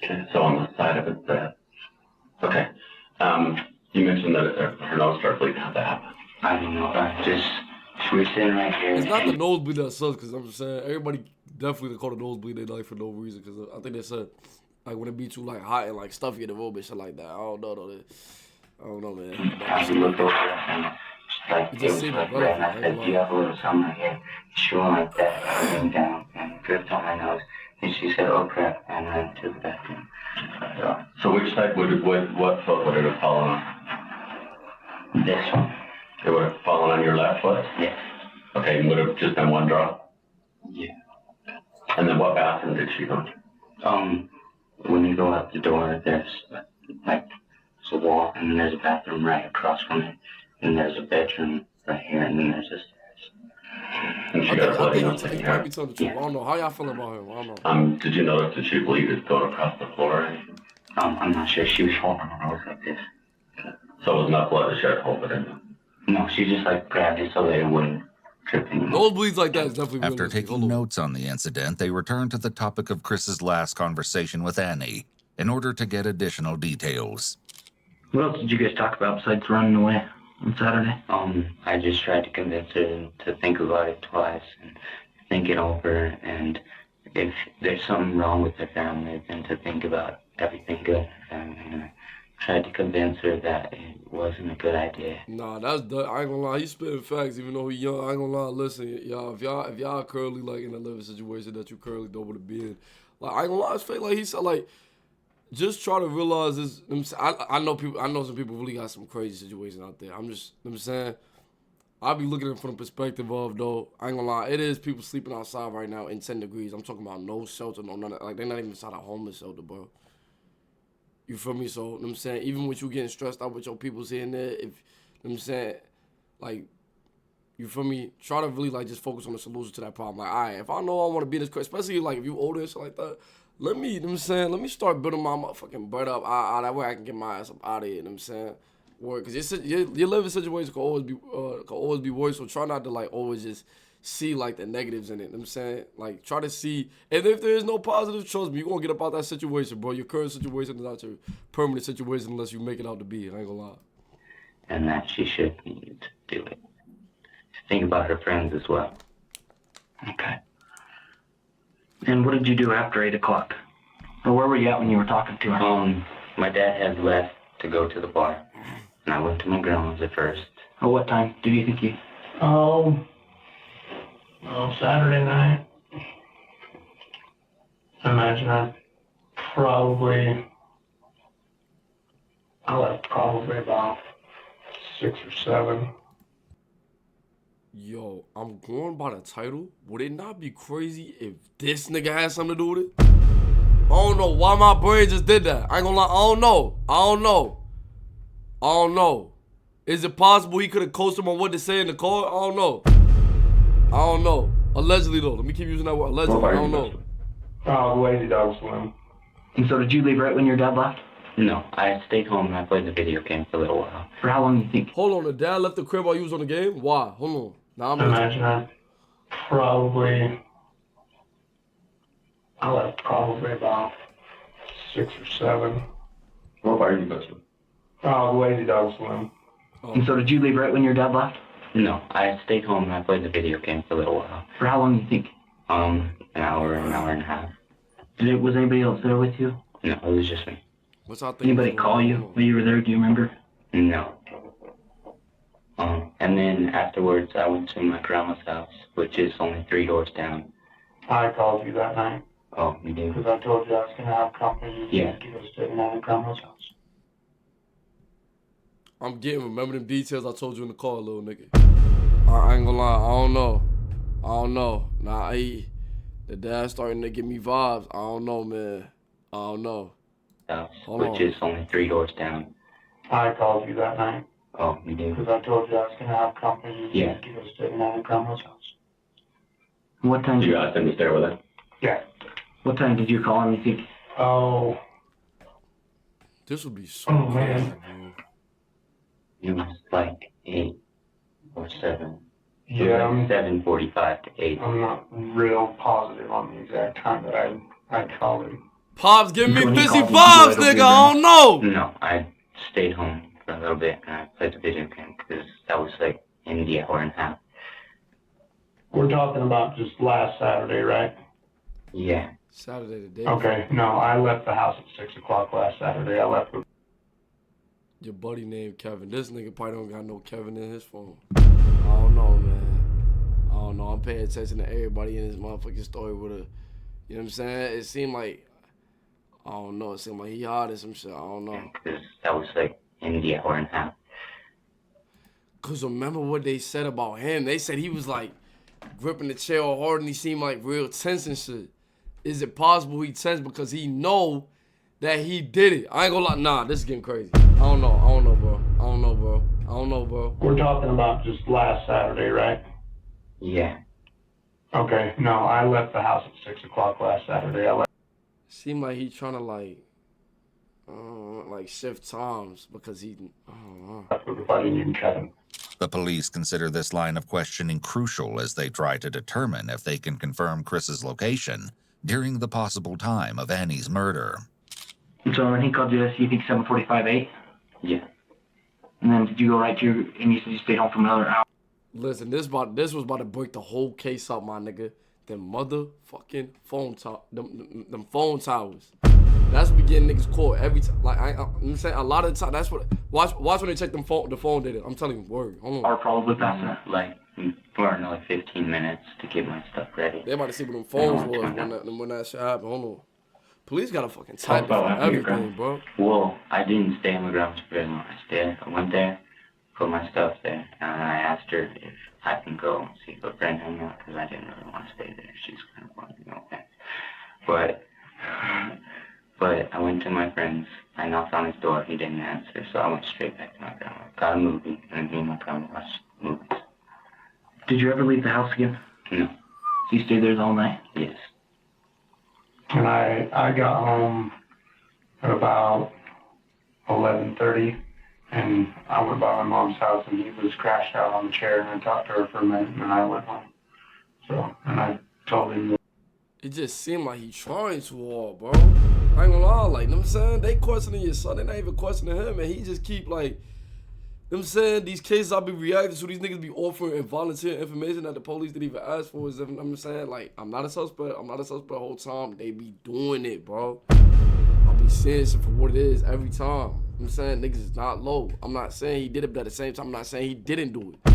Okay, so on the side of it, okay. You mentioned that her nose started bleeding. How'd that happen? I don't know. We were sitting right here. It's not the nosebleed that sucks, because I'm just saying, everybody definitely call the nosebleed they like for no reason, because I think they said, like, when it be too, like, hot and, like, stuffy in the room and shit like that. I don't know, though. I don't know, man. I looked over and like, It it just was seemed like like red, and I relevant, said, do you have a little something right here? She went like that, came down, and dripped on my nose. And she said, oh crap, and ran to the bathroom. So which side what foot would it have fallen on? This one. It would have fallen on your left foot? Yes. Okay, and would have just been one drop? Yeah. And then what bathroom did she go to? When you go out the door, there's like a wall, and then there's a bathroom right across from it, and there's a bedroom right here, and then there's a stairs. And she I got bloody think nose he in might here. be telling the truth. I don't know. How y'all feeling about him? I don't know. Did you notice that she bleed his coat across the floor or anything? I'm not sure. She was holding her nose like this. So it was not blood that she had hold it in. No, she just like grabbed it so that it wouldn't trip anymore. Nosebleeds like that is definitely After realistic. taking notes on the incident, they returned to the topic of Chris's last conversation with Annie in order to get additional details. What else did you guys talk about besides running away on Saturday? I just tried to convince her to think about it twice and think it over, and if there's something wrong with her family, then to think about everything good in her family. And I tried to convince her that it wasn't a good idea. Nah, I ain't gonna lie. He's spitting facts, even though he young. I ain't gonna lie. Listen, y'all, if y'all currently like in a living situation that you currently don't want to be in, like I ain't gonna lie, it's fake. Like he said, like just try to realize this. I know people. I know some people really got some crazy situations out there. I'm just, you know what I'm saying. I be looking at it from the perspective of, though, I ain't gonna lie, it is people sleeping outside right now in 10 degrees. I'm talking about no shelter, no none of, like they're not even inside a homeless shelter, bro. You feel me? So, you know what I'm saying, even with you getting stressed out with your peoples here and there, if, you know what I'm saying, like, you feel me? Try to really, like, just focus on the solution to that problem. Like, all right, if I know I want to be this crazy, especially, like, if you older and shit like that, let me, you know what I'm saying, let me start building my motherfucking bread up. That way I can get my ass up out of here, you know what I'm saying? Because your living situation could always be worse, so try not to, like, always just see, like, the negatives in it, you know what I'm saying? Like, try to see, and if there is no positive, trust me, you're going to get up out that situation, bro. Your current situation is not your permanent situation unless you make it out to be, I ain't gonna lie. And that she should need to do it. Think about her friends as well. Okay. And what did you do after 8 o'clock? Or where were you at when you were talking to her? My dad had left to go to the bar, and I went to my grandma's at first. Or what time do you think you... Saturday night. I imagine I left probably about 6 or 7. Yo, I'm going by the title. Would it not be crazy if this nigga had something to do with it? I don't know why my brain just did that. I ain't gonna lie, I don't know. Is it possible he could have coached him on what to say in the car? I don't know. Allegedly though, let me keep using that word. Allegedly, I don't know. Oh, lazy dog swim. And so did you leave right when your dad left? No, I stayed home and I played the video game for a little while. For how long do you think? Hold on, the dad left the crib while you was on the game? Why? Hold on. Now I imagine I left probably about 6 or 7. What bar are you go to? Oh, lazy dog swim. And so did you leave right when your dad left? No, I stayed home and I played the video game for a little while. For how long do you think? An hour and a half. Was anybody else there with you? No, it was just me. Anybody call you while you were there? Do you remember? No. And then afterwards, I went to my grandma's house, which is only 3 doors down. I called you that night. Oh, you did? Because I told you I was going to have company. Yeah. To go staying at my grandma's house. I'm remember them details I told you in the car, little nigga. I ain't gonna lie, I don't know. Nah, the dad starting to give me vibes. I don't know, man. I don't know. House, which is only 3 doors down. I called you that night. Oh, you did? Because I told you I was going to have company. Yeah. To go staying at my grandma's house. What time Did you ask him to stay with her? Yeah. What time did you call him, you think? Oh. This would be so Oh, crazy, man. bro. It was like 8 or 7. Yeah. 7:45 to 8. I'm not real positive on the exact time that I called him. Pops, give me So when he busy called you, vibes, you nigga. I don't know. No, I stayed home for a little bit and I played the video game because that was like in the hour and a half. We're talking about just last Saturday, right? Yeah. Saturday the day. Okay. No, I left the house at 6 o'clock last Saturday. I left with Your buddy named Kevin. This nigga probably don't got no Kevin in his phone. I don't know, man. I don't know. I'm paying attention to everybody in this motherfucking story with a, you know what I'm saying? It seemed like, I don't know. It seemed like he hard or some shit. I don't know. Because that was like in the hour and a half. Because remember what they said about him. They said he was like gripping the chair all hard and he seemed like real tense and shit. Is it possible he tense because he know that he did it? I ain't gonna lie. Nah, this is getting crazy. I don't know, bro. We're talking about just last Saturday, right? Yeah. Okay, no, I left the house at 6 o'clock last Saturday. I left Seemed like he trying to like shift times because he. with Buddy and Kevin. The police consider this line of questioning crucial as they try to determine if they can confirm Chris's location during the possible time of Annie's murder. So when he called you, you think 7:45, 8? Yeah. And then did you go right to your, and you said you stayed home for another hour? Listen, this was about to break the whole case up, my nigga. Them motherfucking them phone towers. That's what be getting niggas caught every time. Like I'm saying, a lot of the time. That's what. Watch when they check the phone data. I'm telling you, word. Hold on. Or probably past that. Like, for another 15 minutes to get my stuff ready. They about to see what them phones was when that shit happened. Hold on. Police got a fucking type of everything, bro. Well, I didn't stay on the ground for very long. I went there, put my stuff there, and I asked her if I can go and see her friend hang out because I didn't really want to stay there. She's kind of wanting no offense. But I went to my friend's. I knocked on his door. He didn't answer, so I went straight back to my grandma. Got a movie, and me and my grandma watched movies. Did you ever leave the house again? No. So you stayed there the whole night? Yes. And I got home at about 11:30, and I went by my mom's house, and he was crashed out on the chair, and I talked to her for a minute, and then I went home. So, and I told him that. It just seemed like he trying too hard, bro. I ain't gonna lie, like, you know what I'm saying? They questioning your son, they not even questioning him, and he just keep, like, you know what I'm saying? These cases I be reacting to, these niggas be offering and volunteering information that the police didn't even ask for. Is, I'm saying, like, I'm not a suspect the whole time. They be doing it, bro. I'll be seeing shit for what it is every time. You know what I'm saying? Niggas is not low. I'm not saying he did it, but at the same time, I'm not saying he didn't do it.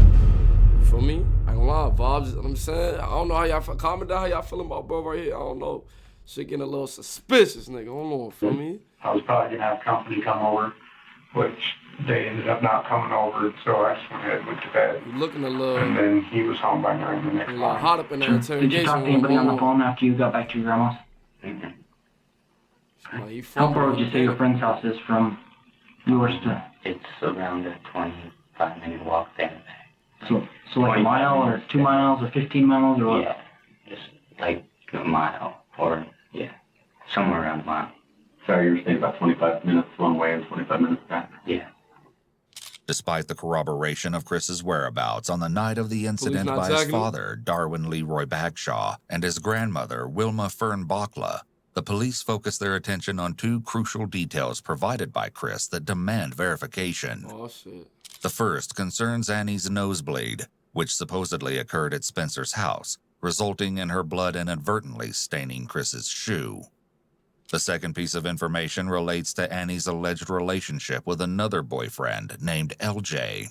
You feel me? I ain't gonna lie, vibes, you know what I'm saying? I don't know how y'all feel. Comment down how y'all feeling about bro right here. I don't know. Shit getting a little suspicious, nigga. Hold on, feel me? I was probably gonna have company come over, which they ended up not coming over, so I just went ahead and went to bed. You looking a little. And then he was home by 9 the next A little morning. hot up in that interrogation. Did you talk to anybody on the phone after you got back to your grandma's? Like, How far would you say your friend's house is from yours to? It's around a 25-minute walk there and back. So like a mile or 2 miles or 15 miles or what? Yeah, just like a mile or, yeah, somewhere around a mile. Sorry, you were saying about 25 minutes one way and 25 minutes back? Yeah. Despite the corroboration of Chris's whereabouts on the night of the incident by his father, Darwin Leroy Bagshaw, and his grandmother, Wilma Fern Bakla, the police focus their attention on two crucial details provided by Chris that demand verification. Oh, shit. The first concerns Annie's nosebleed, which supposedly occurred at Spencer's house, resulting in her blood inadvertently staining Chris's shoe. The second piece of information relates to Annie's alleged relationship with another boyfriend named LJ.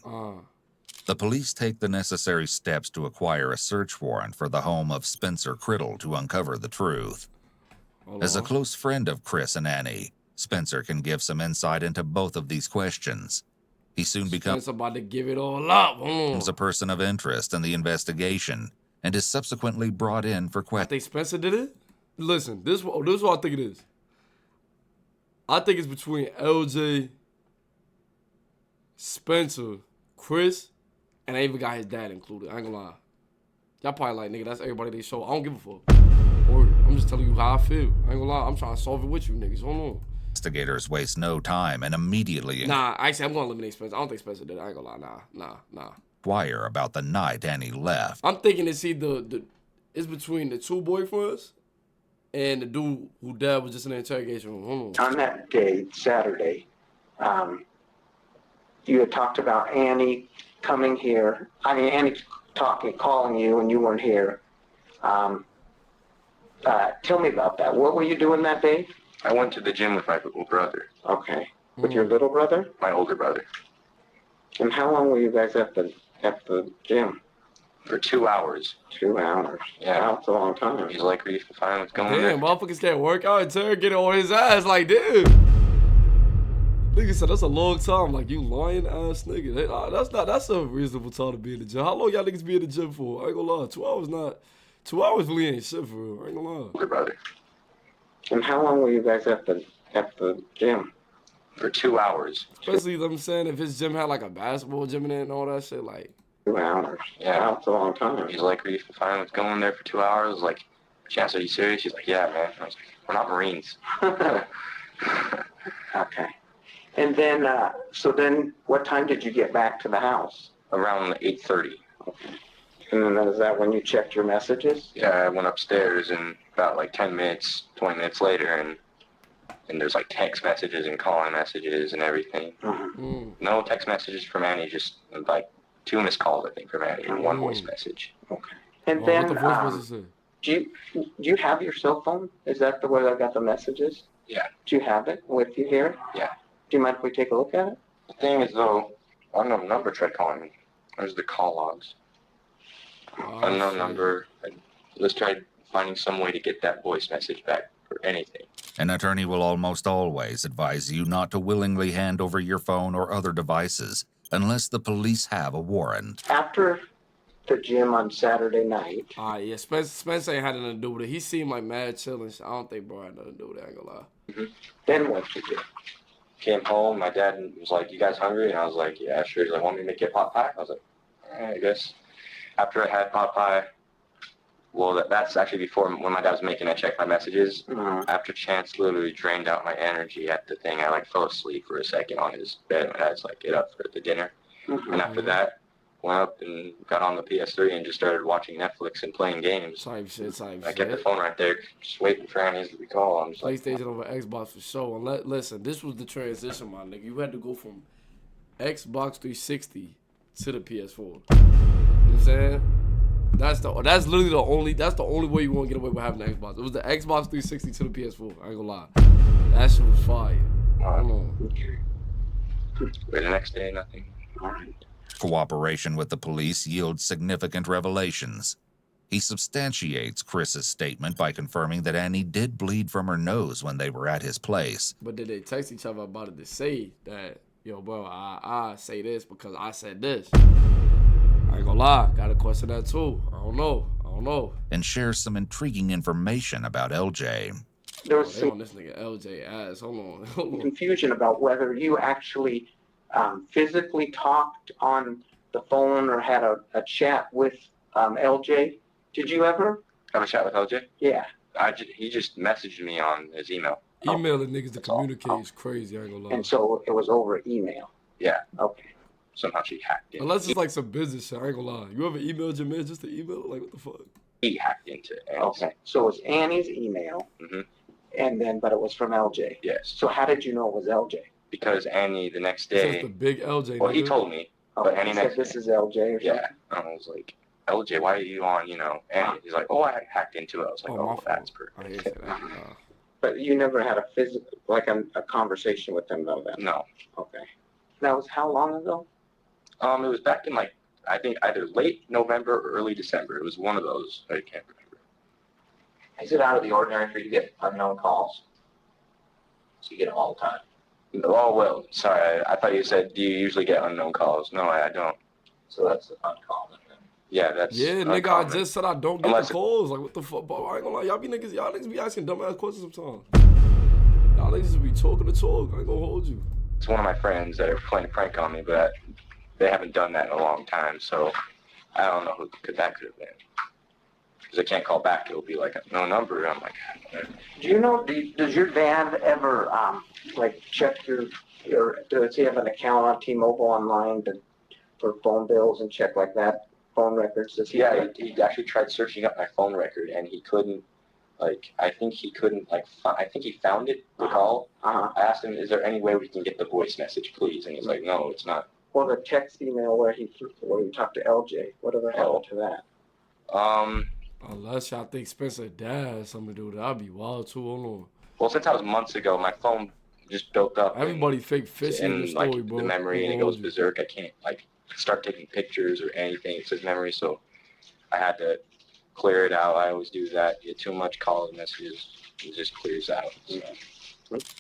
The police take the necessary steps to acquire a search warrant for the home of Spencer Criddle to uncover the truth. As a close friend of Chris and Annie, Spencer can give some insight into both of these questions. He soon becomes about to give it all up. A person of interest in the investigation and is subsequently brought in for questions. I think Spencer did it? Listen, this is what I think it is. I think it's between LJ, Spencer, Chris, and I even got his dad included. I ain't gonna lie. Y'all probably like, nigga, that's everybody they show. I don't give a fuck. Or I'm just telling you how I feel. I ain't gonna lie. I'm trying to solve it with you niggas. Hold on. Investigators waste no time and immediately Nah, actually, I'm gonna eliminate Spencer. I don't think Spencer did it. I ain't gonna lie. Nah. inquire about the night Annie left. I'm thinking it's either it's between the two boyfriends and the dude who dad was just in the interrogation room. Hold on. On that day, Saturday, you had talked about Annie coming here. I mean, Annie calling you, and you weren't here. Tell me about that. What were you doing that day? I went to the gym with my little brother. Okay. With your little brother? My older brother. And how long were you guys at the gym? For 2 hours. 2 hours. Yeah, that's a long time. He's like, ready to find what's going on. Damn, motherfuckers can't work out. Interrogate on his ass. Like, dude. Nigga said that's a long time. Like, you lying ass nigga. That's a reasonable time to be in the gym. How long y'all niggas be in the gym for? I ain't gonna lie. 2 hours not. 2 hours really ain't shit for real. I ain't gonna lie. Older brother. And how long were you guys at the gym? For 2 hours. Especially, I'm saying, if his gym had like a basketball gym in it and all that shit, like. 2 hours. Yeah. Wow, that's a long time. He's like, are you fine with going there for 2 hours? Like, Chance, are you serious? She's like, yeah, man. I was like, we're not Marines. Okay. And then, so then what time did you get back to the house? Around 8:30. Okay. And then is that when you checked your messages? Yeah, I went upstairs and about like 10 minutes, 20 minutes later, and there's like text messages and calling messages and everything. No text messages from Annie, just like 2 missed calls, I think, from Annie, and 1 voice message. Okay. And then, what the voice message say? do you have your cell phone? Is that the way I got the messages? Yeah. Do you have it with you here? Yeah. Do you mind if we take a look at it? The thing is, though, unknown number tried calling me. There's the call logs. Unknown number. Let's try finding some way to get that voice message back or anything. An attorney will almost always advise you not to willingly hand over your phone or other devices unless the police have a warrant. After the gym on Saturday night. Yeah, Spencer ain't had nothing to do with it. He seemed like mad chilling. I don't think bro had nothing to do with it, I ain't gonna lie. Then what you do? Came home, my dad was like, you guys hungry? And I was like, yeah, sure. He's like, want me to make you a pot pie? I was like, all right, I guess. After I had pot pie, well, that's actually before when my dad was making, I checked my messages. After Chance literally drained out my energy at the thing, I like fell asleep for a second on his bed. My dad's like, get up for the dinner. And after that, went up and got on the PS3 and just started watching Netflix and playing games. Type shit. I kept the phone right there, just waiting for Annie's to be called. I'm just PlayStation over Xbox for sure. And listen, this was the transition, my nigga. You had to go from Xbox 360 to the PS4. You know what I'm saying? That's literally the only way you want to get away with having an Xbox. It was the Xbox 360 to the PS4. I ain't gonna lie. That shit was fire. I don't know. The next day, nothing. All right. Cooperation with the police yields significant revelations. He substantiates Chris's statement by confirming that Annie did bleed from her nose when they were at his place. But did they text each other about it to say that, yo, bro, I say this because I said this? I ain't gonna lie. Gotta question that too. I don't know. And shares some intriguing information about LJ. There was some this nigga LJ ass. Hold on. Confusion about whether you actually physically talked on the phone or had a chat with LJ. Did you ever have a chat with LJ? Yeah. He just messaged me on his email. Emailing niggas to communicate is crazy. I ain't gonna lie. And so it was over email. Yeah. Okay. Somehow she hacked it. Unless it's like some business shit. I ain't gonna lie. You ever emailed your man just to email? Like what the fuck? He hacked into it. Okay. So it was Annie's email. And then, but it was from LJ. Yes. So how did you know it was LJ? Because Annie the next day. It's the big LJ. Well, he told me. But Annie said this is LJ or something? Yeah. And I was like, LJ, why are you on, Annie? He's like, oh, I hacked into it. I was like, oh that's perfect. But you never had a physical, like a conversation with them about that? No. Okay. That was how long ago? It was back in I think either late November or early December. It was one of those. I can't remember. Is it out of the ordinary for you to get unknown calls? So you get them all the time? Oh, well, sorry. I thought you said, do you usually get unknown calls? No, I don't. So that's uncommon then. Yeah, that's nigga, uncommon. I just said I don't get the calls. Like, what the fuck, bro? I ain't gonna lie. Y'all niggas be asking dumbass questions sometimes. Y'all niggas be talking the talk. I ain't gonna hold you. It's one of my friends that are playing a prank on me, but they haven't done that in a long time, so I don't know who that could have been. Because I can't call back. It'll be like no number. I'm like, do you know, does your dad ever, check does he have an account on T-Mobile online for phone bills and check like that, phone records? He actually tried searching up my phone record, and he couldn't, I think he found it, the call. I asked him, is there any way we can get the voice message, please? And he's like, no, it's not. Well, the text email where he talked to LJ, whatever happened to that? Unless y'all think Spencer dad has something to do with it, I'd be wild too. Hold on. Well, since I was months ago, my phone just built up. Everybody fake fishing in the story, bro. The memory, and it goes berserk. I can't start taking pictures or anything. It says memory, so I had to clear it out. I always do that. Get too much calling messages, it just clears out. So.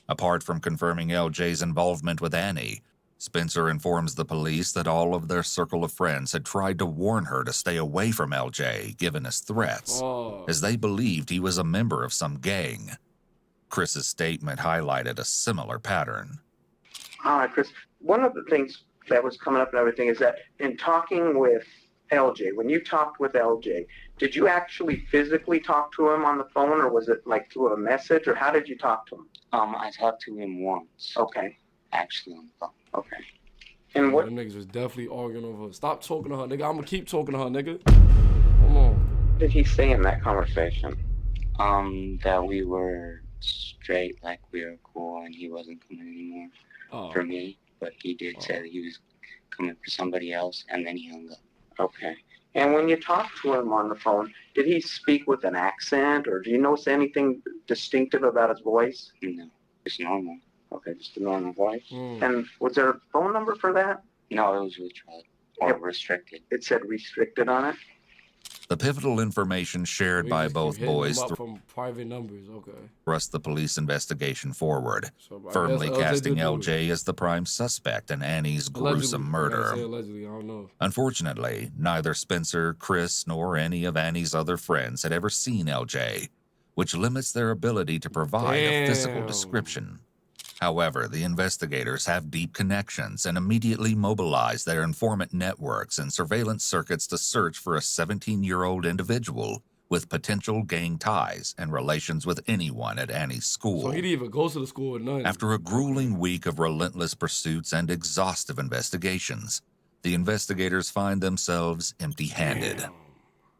Apart from confirming LJ's involvement with Annie, Spencer informs the police that all of their circle of friends had tried to warn her to stay away from LJ, given his threats, as they believed he was a member of some gang. Chris's statement highlighted a similar pattern. All right, Chris. One of the things that was coming up and everything is that in talking with LJ, when you talked with LJ, did you actually physically talk to him on the phone, or was it like through a message, or how did you talk to him? I talked to him once. Okay. Actually on the phone. Okay. And what? Them niggas was definitely arguing over her. Stop talking to her, nigga. I'm gonna keep talking to her, nigga. Come on. What did he say in that conversation? That we were straight, like we were cool, and he wasn't coming anymore for me. But he did say that he was coming for somebody else, and then he hung up. Okay. And when you talked to him on the phone, did he speak with an accent, or do you notice anything distinctive about his voice? No, it's normal. Okay, just a normal voice. And was there a phone number for that? No, it was withdrawn or restricted. It said restricted on it? The pivotal information shared by both boys from private numbers, okay. thrust the police investigation forward, So, firmly LJ casting did do LJ as the prime suspect in Annie's gruesome murder. Allegedly, I don't know. Unfortunately, neither Spencer, Chris, nor any of Annie's other friends had ever seen LJ, which limits their ability to provide a physical description. However, the investigators have deep connections and immediately mobilize their informant networks and surveillance circuits to search for a 17-year-old individual with potential gang ties and relations with anyone at Annie's school. So he didn't even go to the school at night. After a grueling week of relentless pursuits and exhaustive investigations, the investigators find themselves empty-handed.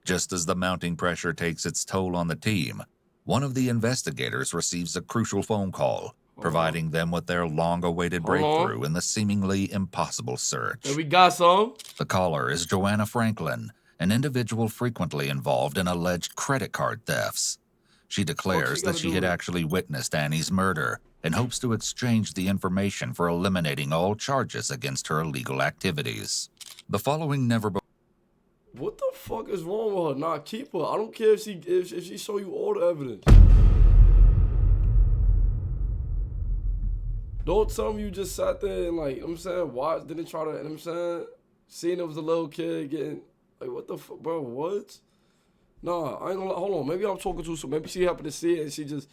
Just as the mounting pressure takes its toll on the team, one of the investigators receives a crucial phone call, providing them with their long-awaited breakthrough in the seemingly impossible search. And we got some. The caller is Joanna Franklin, an individual frequently involved in alleged credit card thefts. She declares that she had actually witnessed Annie's murder and hopes to exchange the information for eliminating all charges against her illegal activities. The following What the fuck is wrong with her? Nah, keep her. I don't care if she show you all the evidence. Don't tell me you just sat there and, like, you know what I'm saying, watched, didn't try to, you know what I'm saying, seeing it was a little kid getting, like, what the fuck, bro, what? Nah, I ain't gonna, hold on, maybe I'm talking too soon. Maybe she happened to see it and she just,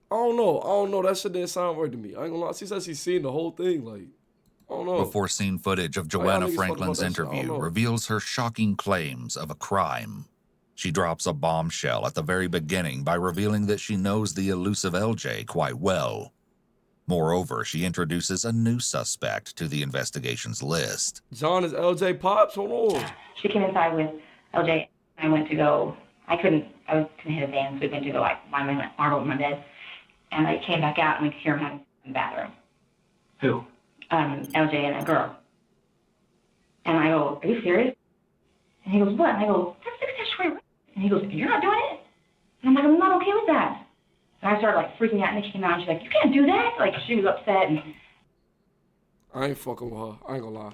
I don't know, that shit didn't sound right to me. I ain't gonna lie, she said she's seen the whole thing, like, I don't know. Before scene footage of Joanna Franklin's interview reveals her shocking claims of a crime. She drops a bombshell at the very beginning by revealing that she knows the elusive LJ quite well. Moreover, she introduces a new suspect to the investigation's list. John is LJ Pops? Hold on. She came inside with LJ. I went to go, I was going to hit a van, so we went to go, like, lie my arm over my bed. And I came back out and we could hear him having in the bathroom. Who? LJ and a girl. And I go, are you serious? And he goes, what? And I go, that's statutory rape. And he goes, you're not doing it? And I'm like, I'm not okay with that. And I started, like, freaking out, and then she came out, and she's like, you can't do that. Like, she was upset, and... I ain't fucking with her. I ain't gonna lie.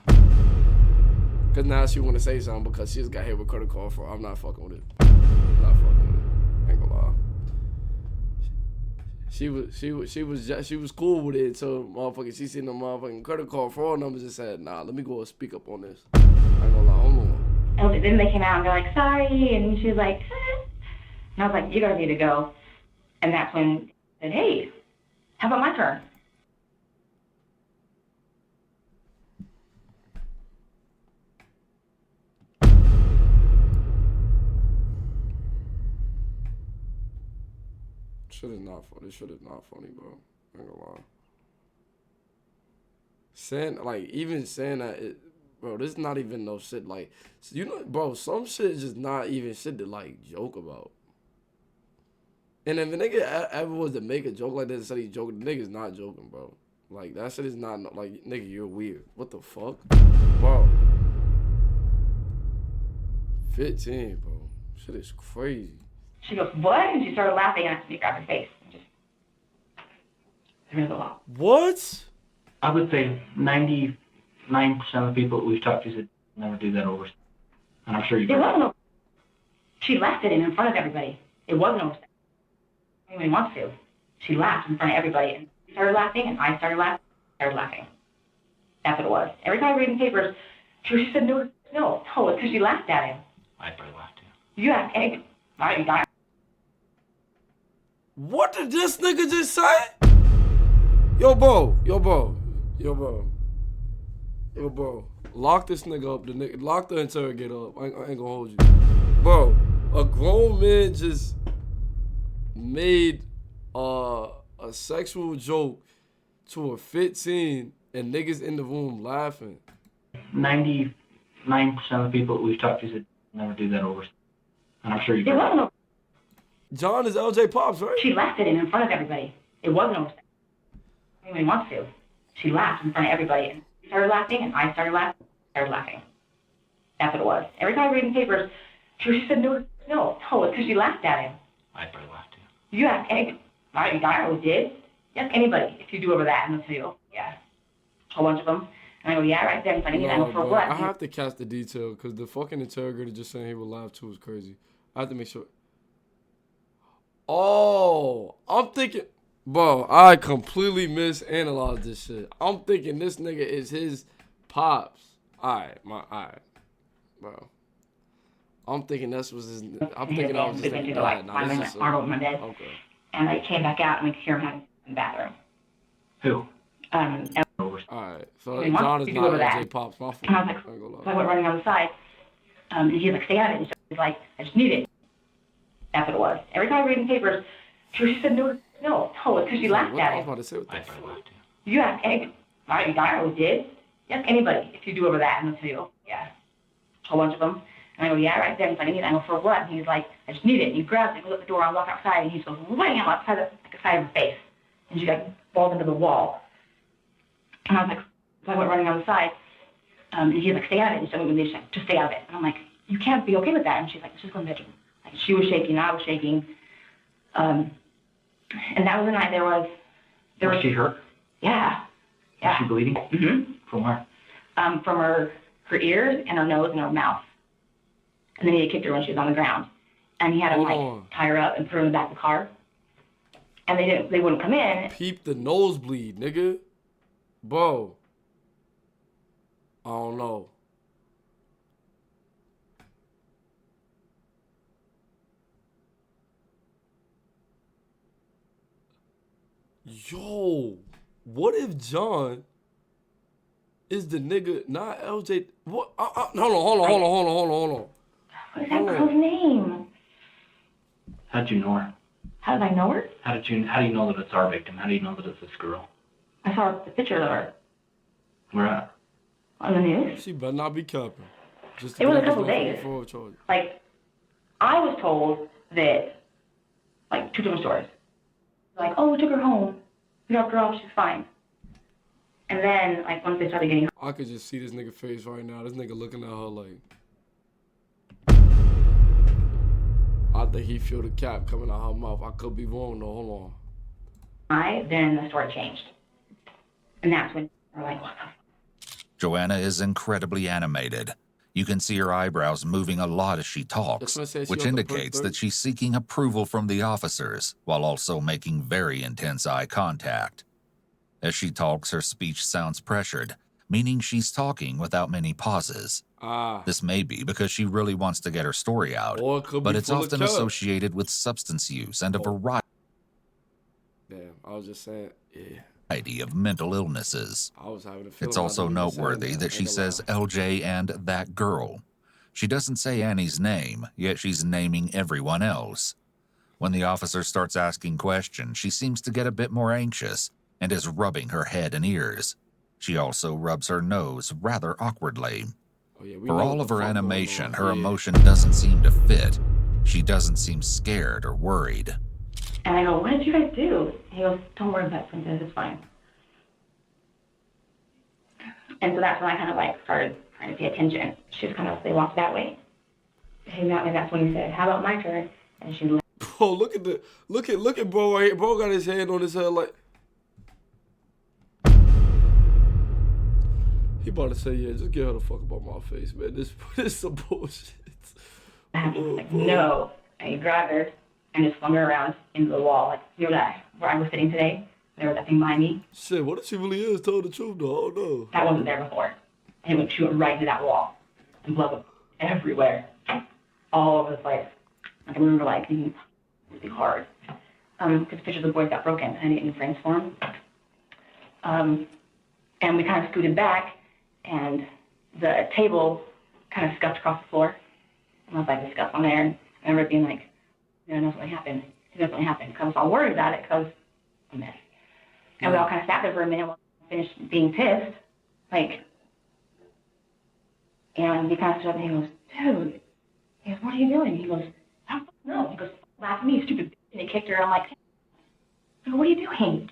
Because now she want to say something because she just got hit with credit card fraud. I'm not fucking with it. Not fucking with it. I ain't gonna lie. She was cool with it until motherfucking she seen the motherfucking credit card fraud numbers and said, nah, let me go and speak up on this. I ain't gonna lie. Hold on. And then they came out, and they're like, sorry, and she was like, and I was like, you guys need to go. And that's when I said, hey, how about my turn? Shit is not funny. This shit is not funny, bro. I ain't gonna lie. Saying, like, even saying that, bro, this is not even no shit. Like, you know, bro, some shit is just not even shit to, like, joke about. And if a nigga ever was to make a joke like this and said he's joking, the nigga's not joking, bro. Like, that shit is not, like, nigga, you're weird. What the fuck? Bro. 15, bro. Shit is crazy. She goes, what? And she started laughing, and I grabbed her face. And just threw her the law. What? I would say 99% of the people that we've talked to said never do that over. And I'm sure you've heard wasn't over. She laughed at him in front of everybody. It wasn't over. Anyone wants to. She laughed in front of everybody, and she started laughing, and I started laughing. That's what it was. Every time I read in the papers, she said, no, it's because she laughed at him. I probably laughed too. You asked anything. All right, what did this nigga just say? Yo, bro. Yo, bro, lock this nigga up. Lock the interrogator up. I ain't gonna hold you. Bro, a grown man just made a sexual joke to a 15 and niggas in the room laughing. 99% of the people that we've talked to said never do that over. And I'm sure you. It wasn't over. John is LJ Pops, right? She laughed at him in front of everybody. It wasn't over. Anyone wants to. She laughed in front of everybody, and she started laughing, and I started laughing. That's what it was. Every time I read in papers, she said no, it's because she laughed at him. I probably laughed too. You ask anybody. I always did. You ask anybody if you do over that, and they'll tell you, oh, yeah, a whole bunch of them. And I go, yeah, right there in front of me. And I go, for what? I have to catch the detail because the fucking interrogator just saying he would laugh too is crazy. I have to make sure. Oh, I'm thinking, bro, I completely misanalyzed this shit. I'm thinking this nigga is his pops. Alright, bro. I'm thinking that's was his. I'm thinking I was just thinking that. Nah, this is Arnold in my bed. Okay. And I came back out and we could hear him having in the bathroom. Who? Alright, so John is not LJ Pops. My fault. And I was like, so I went running on the side. And he's like, stay out of it. And he's like, I just need it. That's what it was. Every time I read in papers, she said no, it's because she laughed at him. I was about to say what the fuck. You ask anybody. I always did. You ask anybody if you do over that, and they'll tell you, oh, yeah, a whole bunch of them. And I go, yeah, right there in front of me. And I go, for what? And he's like, I just need it. And he grabs it, goes up the door, I walk outside, and he goes, wham, outside the side of her face. And she like falls into the wall. And I was like, so I went running on the side. And he's like, stay out of it. And so we just stay out of it. And I'm like, you can't be okay with that. And she's like, let's just go in the bedroom. Like, she was shaking, I was shaking. And that was the night was she hurt? Yeah. Was she bleeding? Mm-hmm. From where? From her ears and her nose and her mouth. And then he kicked her when she was on the ground. And he had him tie her up and put her in the back of the car. And they wouldn't come in. Peep the nosebleed, nigga. Bro. I don't know. Yo, what if John is the nigga, not LJ? What? Hold on. What is that girl's name? How did you know her? How did I know her? How do you know that it's our victim? How do you know that it's this girl? I saw the picture of her. Where at? On the news. She better not be capping. It was a couple days. Like, I was told that, like, two different stories. Like, oh, we took her home. We dropped her off. She's fine. And then, like, once they started getting... I could just see this nigga face right now. This nigga looking at her like... I think he feel the cap coming out her mouth. I could be wrong, though. Hold on. Then the story changed. And that's when we're like, what the fuck? Joanna is incredibly animated. You can see her eyebrows moving a lot as she talks, which indicates that she's seeking approval from the officers, while also making very intense eye contact. As she talks, her speech sounds pressured, meaning she's talking without many pauses. This may be because she really wants to get her story out, but it's often associated with substance use and a variety of mental illnesses. It's also noteworthy that she says LJ and that girl. She doesn't say Annie's name, yet she's naming everyone else. When the officer starts asking questions, she seems to get a bit more anxious and is rubbing her head and ears. She also rubs her nose rather awkwardly. For all of her animation, her emotion doesn't seem to fit. She doesn't seem scared or worried. And I go, what did you guys do? He goes, don't worry about it, Princess, it's fine. And so that's when I kind of like started trying to pay attention. She was kind of, they walked that way. And that's when he said, how about my turn? And she left. Bro, look at bro right here. Bro got his hand on his head like. He about to say, yeah, just get her the fuck about my face, man. This is some bullshit. I was like, no. And he grabbed her and just flung her around into the wall. Like, you know that, where I was sitting today? There was that thing behind me. Shit, what if she really is told the truth, though? Oh, no. That wasn't there before. And she went right into that wall. And blood was everywhere. All over the place. Like, I remember, like, being really hard. Because pictures of the boys got broken. I didn't get any frames for them. And we kind of scooted back. and the table kind of scuffed across the floor. And I was like, the scuff on there. And I remember being like, yeah, that's what happened. That's what happened. Because I was all worried about it because I'm a mess. And we all kind of sat there for a minute while I finished being pissed. Like, and he kind of stood up and he goes, dude, he goes, what are you doing? He goes, I don't know. He goes, laugh at me, stupid bitch. And he kicked her. And I'm like, what are you doing?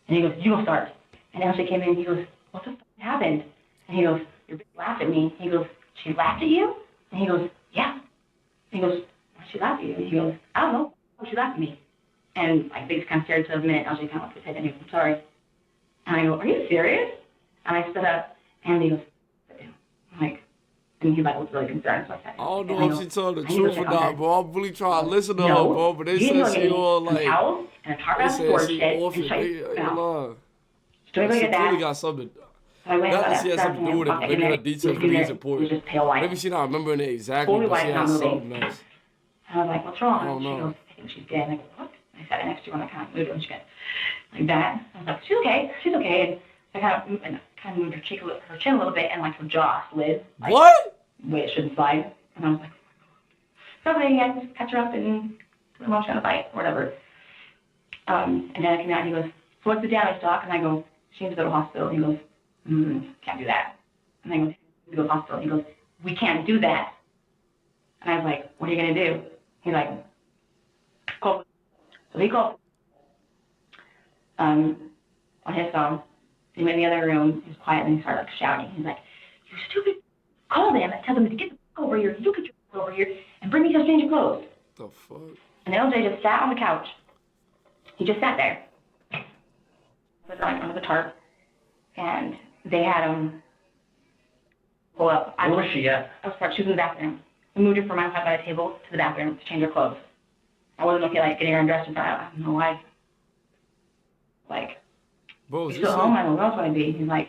And he goes, you go start. And then she came in and he goes, what the fuck happened? And he goes, your bitch laughed at me. He goes, she laughed at you? And he goes, yeah. He goes, she laughed at you? And he goes, I don't know. She laughed at me. And like they just kind of stared for a minute. I was just kind of like, and he goes, I'm sorry. And I go, are you serious? And I stood up and he goes, I'm like, and he like was really concerned. So I said, I don't know if she told the truth or not, bro. I'm really trying to listen to her, bro. But they said she all like, they said she orphaned. She clearly got something. Not that she has something to do with it. Maybe her details really is important. Maybe she not remembering it exactly, but she has something else. I was like, what's wrong? I don't know. She goes, I think she's dead. And I go, what? I sat next to her and I kind of moved her and she went like that. I was like, she's okay. She's okay. And I kind of moved her chin a little bit and like her jaw slid. Like, what? The way it shouldn't slide. And I was like, okay, I just catch her up and put her on trying to fight or whatever. And then I came out and he goes, so what's the damage, doc? And I go, she needs to go to the hospital. And he goes, can't do that. And I go, to go to the hospital. And he goes, we can't do that. And I was like, what are you going to do? He's like, call. So he called on his phone. He went in the other room. He was quiet and he started like shouting. He's like, you stupid, call them and tell them to get the fuck over here. You get your fuck over here and bring me some change of clothes. The fuck? And LJ just sat on the couch. He just sat there. Put like under the tarp. And they had him pull up. Where was she at? She was in the bathroom. We moved her from my by the table to the bathroom to change her clothes. I wasn't okay, like, getting her undressed in front of I don't know why. Like, bro, he's still home, I don't know what else would I be. He's like,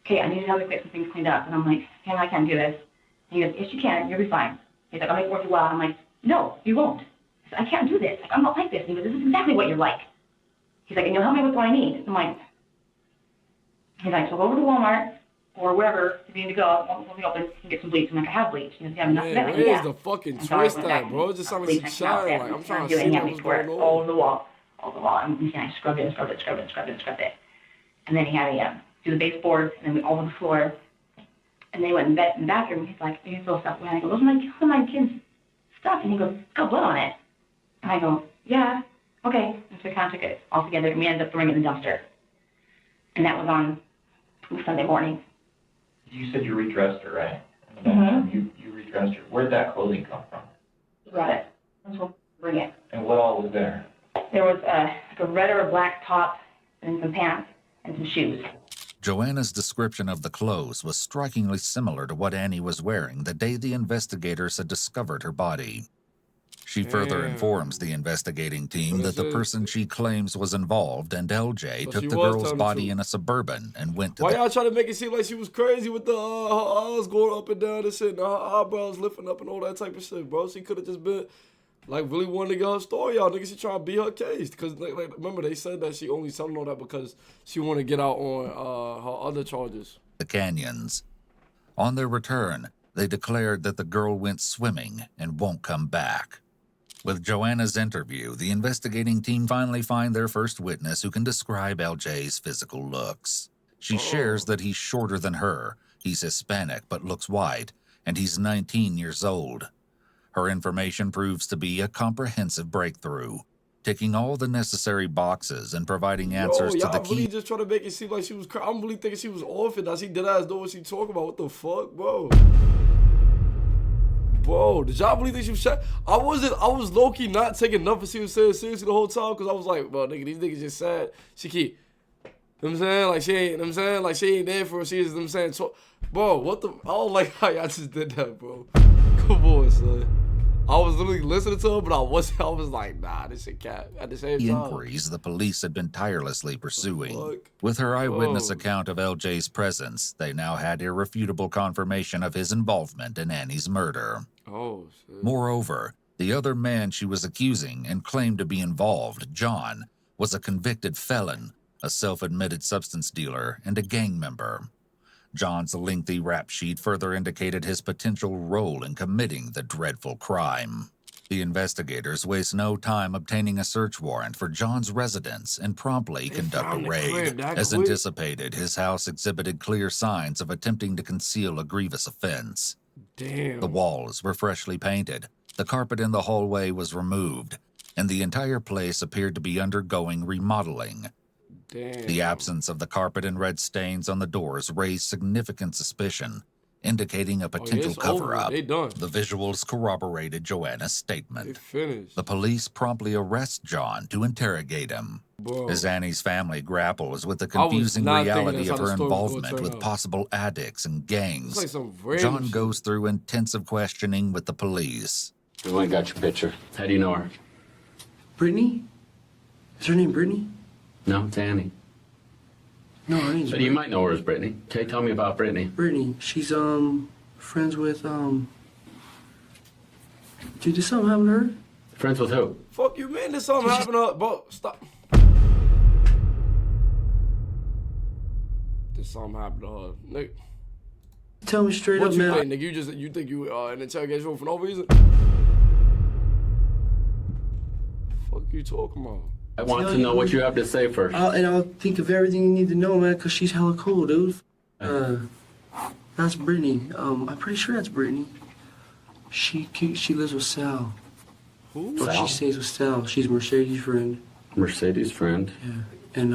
okay, I need to help you get some things cleaned up. And I'm like, Cam, I can't do this. And he goes, yes, you can. You'll be fine. He's like, I'll make it work well. I'm like, no, you won't. I said, I can't do this. Like, I'm not like this. And he goes, this is exactly what you're like. He's like, and you'll help me with what I need. I'm like, he's like, so go over to Walmart or wherever you need to go. We'll be open and get some bleach. I'm like, I have bleach. He goes, you have enough of that? Where's the fucking twist at, bro? It just sounds like she's shy. Like, I'm trying to see what's going on. All over the wall. And I scrubbed it. And then he had me do the baseboards and then we all over the floor. And then he went in the bathroom. He's like, you throw stuff away. And I go, those are my kids' stuff. And he goes, it's got blood on it. And I go, yeah, okay. And so we kind of took it all together and we ended up throwing it in the dumpster. And that was on Sunday morning. You said you redressed her, right? Mm-hmm. You redressed her. Where'd that clothing come from? Brought it. That's what bring it. And what all was there? There was like a red or a black top and some pants and some shoes. Joanna's description of the clothes was strikingly similar to what Annie was wearing the day the investigators had discovered her body. She further informs the investigating team that the person she claims was involved and LJ took the girl's body in a Suburban and went to Why y'all trying to make it seem like she was crazy with the her eyes going up and down and shit and her eyebrows lifting up and all that type of shit, bro? She could have just been like really wanted to get her story out. Nigga, she trying to beat her case. Because like, remember they said that she only selling all that because she wanted to get out on her other charges. The canyons. On their return, they declared that the girl went swimming and won't come back. With Joanna's interview, the investigating team finally find their first witness who can describe LJ's physical looks. She shares that he's shorter than her, he's Hispanic but looks white, and he's 19 years old. Her information proves to be a comprehensive breakthrough, ticking all the necessary boxes and providing answers to the key. Really just trying to make it seem like she was crazy. I'm really thinking she was orphaned. Now she dead ass know what she talking about. What the fuck, bro? Bro, did y'all really think she was shot? I was low-key not taking nothing she was saying seriously the whole time because I was like, bro, nigga, these niggas just sad. She keep, you know what I'm saying? Like, she ain't, you know what I'm saying? Like, she ain't there for her. She is, you know what I'm saying? So, bro, what the, I don't like how y'all just did that, bro. Come on, son. I was literally listening to her, but I was like, nah, this shit cat. At the same time. Inquiries the police had been tirelessly pursuing. With her eyewitness account of LJ's presence, they now had irrefutable confirmation of his involvement in Annie's murder. Oh, shit. Moreover, the other man she was accusing and claimed to be involved, John, was a convicted felon, a self-admitted substance dealer, and a gang member. John's lengthy rap sheet further indicated his potential role in committing the dreadful crime. The investigators waste no time obtaining a search warrant for John's residence and promptly conduct a raid. As anticipated, his house exhibited clear signs of attempting to conceal a grievous offense. Damn. The walls were freshly painted, the carpet in the hallway was removed, and the entire place appeared to be undergoing remodeling. Damn. The absence of the carpet and red stains on the doors raised significant suspicion, indicating a potential cover-up. They done. The visuals corroborated Joanna's statement. They finished. The police promptly arrest John to interrogate him. Bro. As Annie's family grapples with the confusing reality of her involvement with possible addicts and gangs, like some random John shit. goes through intensive questioning with the police. Oh, I got your picture. How do you know her? Brittany? Is her name Brittany? No, it's Annie. No, her name's So you might know her as Brittany. Okay, tell me about Brittany. Brittany. She's friends with Dude, did something happen to her? Friends with who? Fuck you, man. There's something happened to her. Bro, stop. There's something happened to her. Nigga. Tell me straight What up, you man. think, nigga? You think you in interrogation room for no reason? Fuck you talking about? I want to know what you have to say first. I'll think of everything you need to know, man, because she's hella cool, dude. That's Brittany. I'm pretty sure that's Brittany. She lives with Sal. Who? Or Sal? she stays with Sal. She's Mercedes' friend. Mercedes' friend. Yeah. And,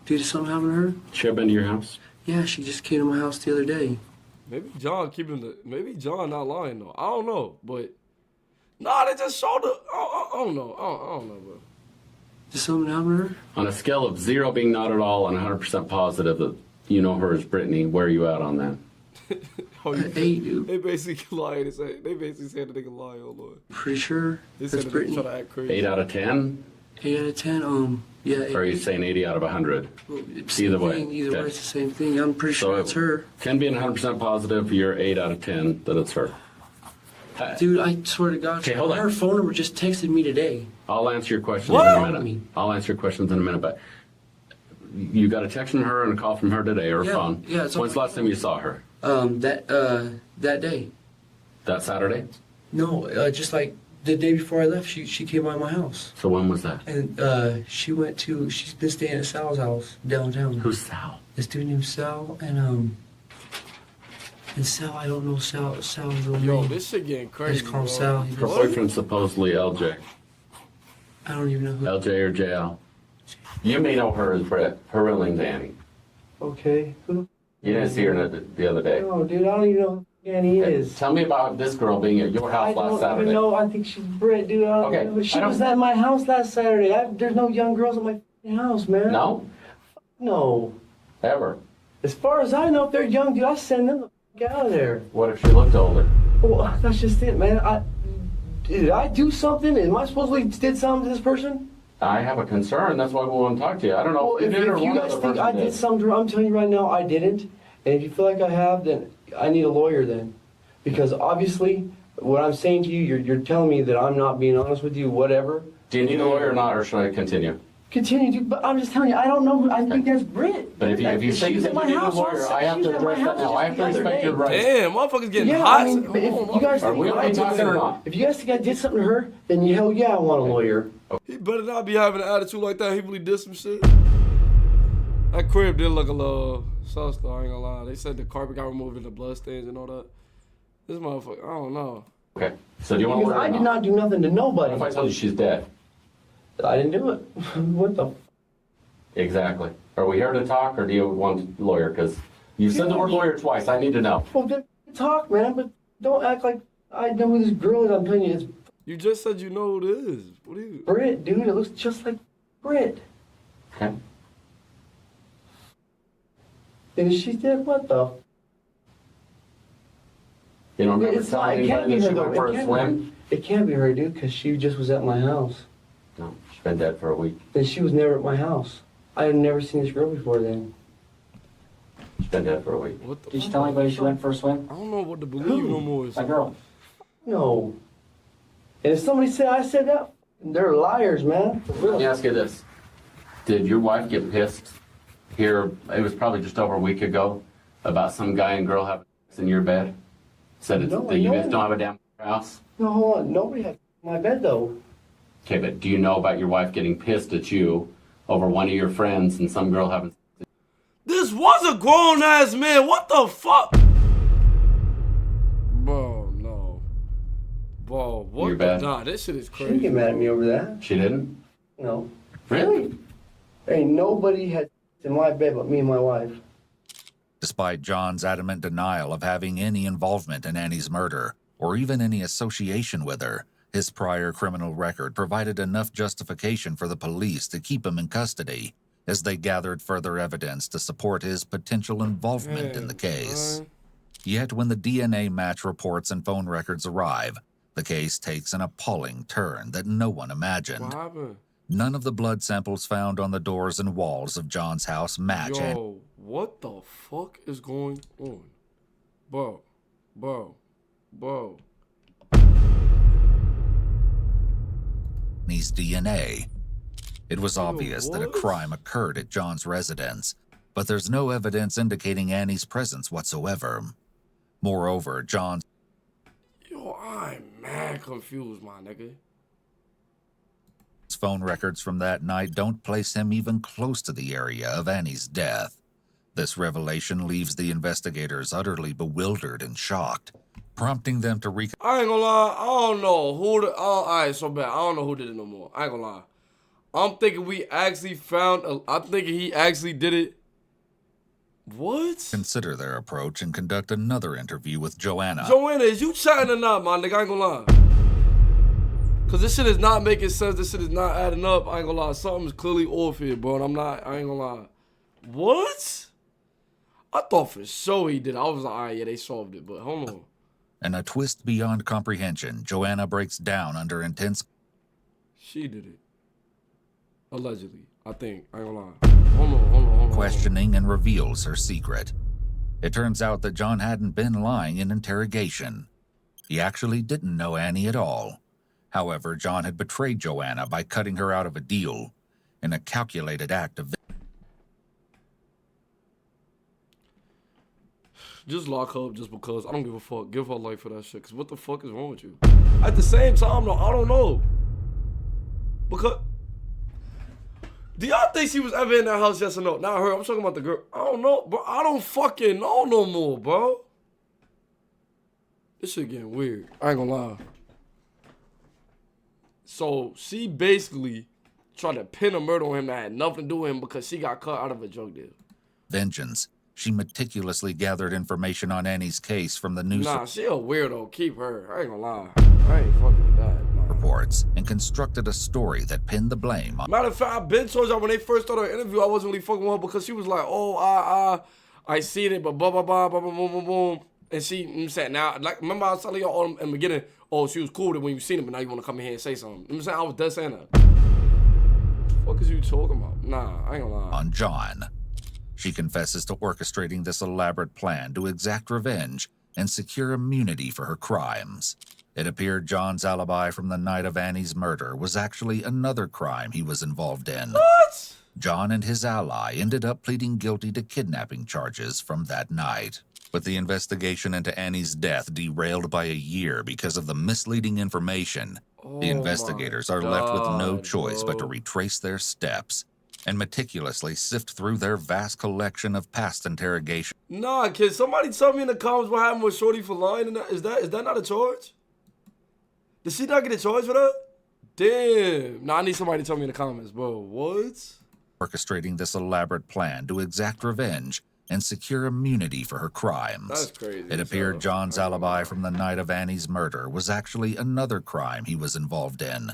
dude, did something happen to her? She ever been to your house? Yeah, she just came to my house the other day. Maybe John maybe John not lying though. I don't know, but nah, they just showed the. I don't know. I don't know, bro. Did something happen to her? On a scale of 0 being not at all and 100% positive that you know her as Brittany, where are you at on that? Dude. They basically lied. They basically said that they can lie. Oh Lord. Pretty sure They that's said that they Brittany. try to act crazy. 8 out of 10? 8 out of 10. Yeah. Or are you saying 80 out of 100? Same Either way. thing, either way, Okay. it's the same thing. I'm pretty sure it's her. Can be 100% positive. You're 8 out of 10 that it's her. Dude, I swear to God, Okay, hold on. her phone number just texted me today. I'll answer your questions What? in a minute. I'll answer your questions in a minute, but you got a text from her and a call from her today, or a Yeah, phone. yeah, it's on When's the last time you saw her? That day. That Saturday? No, just like the day before I left, she came by my house. So when was that? And she's been staying at Sal's house downtown. Who's Sal? This dude named Sal, and Sal, I don't know Sal's real name. Yo, this shit getting I crazy. just call him bro. Sal. Her boyfriend's supposedly LJ. I don't even know who. LJ or JL. You may know her as Britt. Her real name's Annie. Okay. Who? You didn't see her the other day. No, dude, I don't even know who Annie is. Tell me about this girl being at your house I last don't Saturday. even know. I think she's Britt, dude. I don't Okay, know. She I don't- was at my house last Saturday. There's no young girls at my house, man. No? No. Ever. As far as I know, if they're young, dude, I send them the out of there. What if she looked older? Well, that's just it, man. Did I do something? Am I supposedly did something to this person? I have a concern. That's why we want to talk to you. I don't know Well, if you did or if you one guys other think person I did something to her, I'm telling you right now, I didn't. And if you feel like I have, then I need a lawyer then. Because obviously, what I'm saying to you, you're telling me that I'm not being honest with you, whatever. Do you need a lawyer or not, or should I continue? Continue, dude, but I'm just telling you, I don't know. I think that's Britt. But if you say you She's think at you my need a house lawyer, on I have She's to at my address that house now. I have just to the other respect day. your rights. Damn, motherfuckers getting Yeah, hot. I mean, if you guys Are think we I okay did talking or something- not? If you guys think I did something to her, then hell yeah, I want a lawyer. He better not be having an attitude like that. He really did some shit. That crib did look a little sus though, I ain't gonna lie. They said the carpet got removed and the blood stains and all that. This motherfucker, I don't know. Okay. So do you want a Because lawyer I or did not do nothing to nobody. What if I told you she's dead? I didn't do it. What the? Exactly. Are we here to talk, or do you want a lawyer? Because you said the word lawyer twice. I need to know. Well, then talk, man, but don't act like I know who this girl is. I'm telling you, it's You just said you know who it is. What are you? Britt, dude. It looks just like Britt. Okay. And if she's dead, what the? You don't remember It's not. telling It can't anybody be that her she though. went for a It swim? can't, it can't be her, dude, because she just was at my house. No, she's been dead for a week. Then she was never at my house. I had never seen this girl before then. She's been dead for a week. What the? Did you tell anybody she went for a swim? I don't know what to believe no more. That girl. No. And if somebody said I said that, they're liars, man. For Let me real. ask you this. Did your wife get pissed here, it was probably just over a week ago, about some guy and girl having sex in your bed? Said it's, that you guys don't have a damn house? No, hold on. Nobody had in my bed, though. Okay, but do you know about your wife getting pissed at you over one of your friends and some girl having... This was a grown-ass man. What the fuck? Bro, no. Bro, what Your the... bed? Nah, this shit is She crazy. didn't get mad at me over that. She didn't? No. Really? Ain't nobody had in my bed but me and my wife. Despite John's adamant denial of having any involvement in Annie's murder, or even any association with her, his prior criminal record provided enough justification for the police to keep him in custody as they gathered further evidence to support his potential involvement in the case. Yet when the DNA match reports and phone records arrive, the case takes an appalling turn that no one imagined. What happened? None of the blood samples found on the doors and walls of John's house match. Yo, what the fuck is going on? Bro. Annie's DNA. It was obvious that a crime occurred at John's residence, but there's no evidence indicating Annie's presence whatsoever. Moreover, John's I'm mad confused, my nigga. phone records from that night don't place him even close to the area of Annie's death. This revelation leaves the investigators utterly bewildered and shocked, prompting them to I ain't gonna lie, I don't know who alright, so bad. I don't know who did it no more. I ain't gonna lie. I'm thinking we actually found I'm thinking he actually did it. What? consider their approach and conduct another interview with Joanna. Joanna, is you chatting or not, my nigga? I ain't gonna lie. Cause this shit is not making sense. This shit is not adding up. I ain't gonna lie. Something's clearly off here, bro. And I ain't gonna lie. What? I thought for sure he did. I was like, all right, yeah, they solved it. But hold on. In a twist beyond comprehension, Joanna breaks down under intense... She did it. Allegedly. I think. I ain't gonna lie. Hold on. questioning and reveals her secret. It turns out that John hadn't been lying in interrogation. He actually didn't know Annie at all. However, John had betrayed Joanna by cutting her out of a deal in a calculated act of... Just lock her up just because. I don't give a fuck. Give her life for that shit. Cause what the fuck is wrong with you? At the same time, though, I don't know. Because... Do y'all think she was ever in that house, yes or no? Not her. I'm talking about the girl. I don't know, bro. I don't fucking know no more, bro. This shit getting weird. I ain't gonna lie. So, she basically tried to pin a murder on him that had nothing to do with him because she got cut out of a drug deal. vengeance. She meticulously gathered information on Annie's case from the news Nah, she a weirdo. Keep her. I ain't gonna lie. I ain't fucking with that. reports and constructed a story that pinned the blame on... Matter of fact, I've been told y'all when they first started the interview, I wasn't really fucking with her because she was like, oh, I seen it, but blah, blah, blah, blah, blah, boom, boom, boom. And she, you know what I'm saying, now, like, remember I was telling y'all all in the beginning, oh, she was cool with it when you seen it, but now you want to come in here and say something. You know what I'm saying? I was dead saying that. What the fuck is you talking about? Nah, I ain't gonna lie. on John. She confesses to orchestrating this elaborate plan to exact revenge and secure immunity for her crimes. It appeared John's alibi from the night of Annie's murder was actually another crime he was involved in. What? John and his ally ended up pleading guilty to kidnapping charges from that night. But the investigation into Annie's death derailed by a year because of the misleading information. The investigators are left with no choice but to retrace their steps and meticulously sift through their vast collection of past interrogations. Nah, can somebody tell me in the comments what happened with Shorty for lying? And is that not a charge? Did she not get a charge for that? Damn. Nah, I need somebody to tell me in the comments, bro. What? Orchestrating this elaborate plan to exact revenge and secure immunity for her crimes. That's crazy. It appeared John's alibi from the night of Annie's murder was actually another crime he was involved in.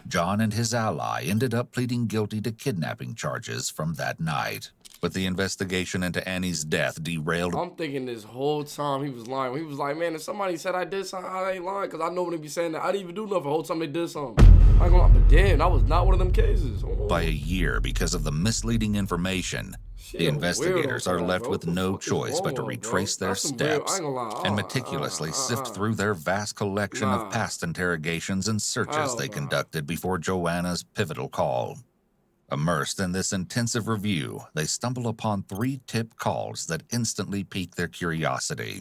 John and his ally ended up pleading guilty to kidnapping charges from that night. But the investigation into Annie's death derailed... I'm thinking this whole time he was lying. He was like, man, if somebody said I did something, I ain't lying, because I know when they be saying that. I didn't even do nothing the whole time they did something. I ain't gonna lie, but damn, that was not one of them cases. Oh. By a year because of the misleading information. The investigators are left with no choice but to retrace their steps and meticulously sift through their vast collection of past interrogations and searches they conducted before Joanna's pivotal call. Immersed in this intensive review, they stumble upon 3 tip calls that instantly pique their curiosity.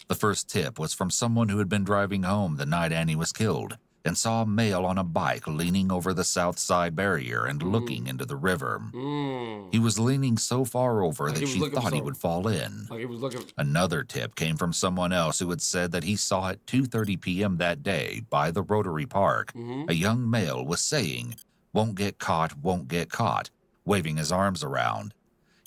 The first tip was from someone who had been driving home the night Annie was killed and saw a male on a bike leaning over the south side barrier and looking into the river. He was leaning so far over that she thought he would fall in. Another tip came from someone else who had said that he saw at 2:30 p.m. that day by the Rotary Park, a young male was saying, "Won't get caught," waving his arms around.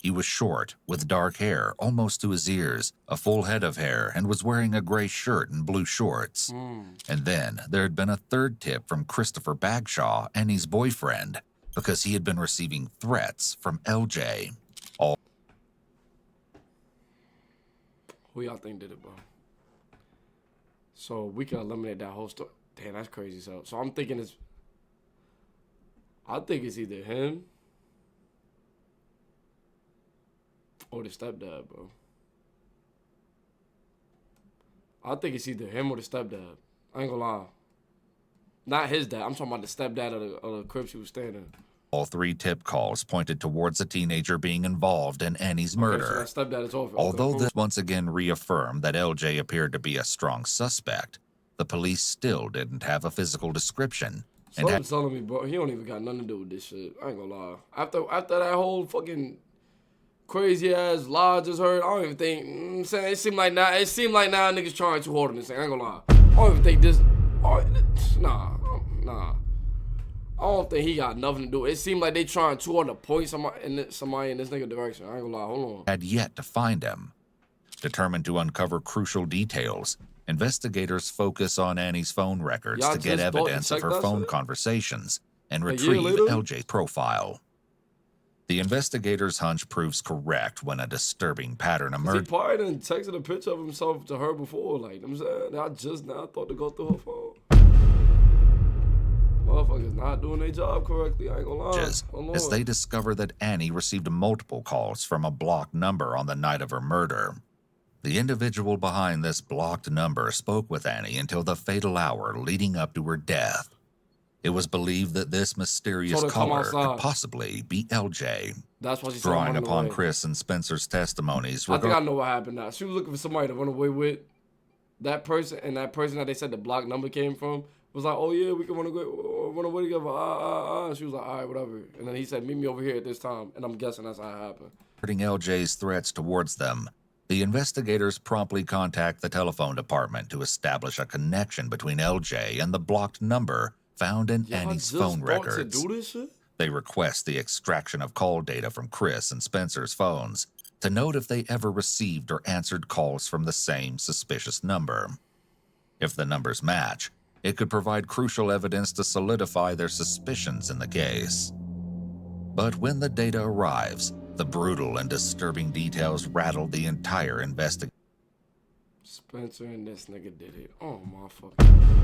He was short, with dark hair almost to his ears, a full head of hair, and was wearing a gray shirt and blue shorts. And then there had been a third tip from Christopher Bagshaw, Annie's boyfriend, because he had been receiving threats from LJ. Who y'all think did it, bro? So we can eliminate that whole story. Damn, that's crazy. So I'm thinking I think it's either him or the stepdad, bro. I think it's either him or the stepdad. I ain't gonna lie. Not his dad. I'm talking about the stepdad of the crib she was staying in. All 3 tip calls pointed towards a teenager being involved in Annie's murder. So that stepdad is over. Although this once again reaffirmed that LJ appeared to be a strong suspect, the police still didn't have a physical description. Something's telling me, bro, he don't even got nothing to do with this shit. I ain't gonna lie. After that whole fucking crazy ass lie I just heard, I don't even think. I'm saying it seemed like now niggas trying too hard on this thing. I ain't gonna lie. I don't even think this. Nah. I don't think he got nothing to do. It seemed like they trying too hard to point somebody in this nigga direction. I ain't gonna lie. Hold on. Had yet to find him. Determined to uncover crucial details, investigators focus on Annie's phone records to get evidence of her phone conversations and retrieve LJ's profile. The investigators' hunch proves correct when a disturbing pattern emerged. He probably done texted a picture of himself to her before. Like, I'm saying, I just now thought to go through her phone. Motherfuckers not doing their job correctly. I ain't gonna lie. As they discover that Annie received multiple calls from a blocked number on the night of her murder. The individual behind this blocked number spoke with Annie until the fatal hour leading up to her death. It was believed that this mysterious caller could possibly be LJ. That's why she's drawing upon Chris and Spencer's testimonies. I think I know what happened now. She was looking for somebody to run away with. That person that they said the block number came from was like, "Oh yeah, we can run away together." She was like, "All right, whatever." And then he said, "Meet me over here at this time." And I'm guessing that's how it happened. Regarding LJ's threats towards them, the investigators promptly contact the telephone department to establish a connection between LJ and the blocked number found in Annie's phone records. They request the extraction of call data from Chris and Spencer's phones to note if they ever received or answered calls from the same suspicious number. If the numbers match, it could provide crucial evidence to solidify their suspicions in the case. But when the data arrives, the brutal and disturbing details rattled the entire investigation. Spencer and this nigga did it. Oh my fucking.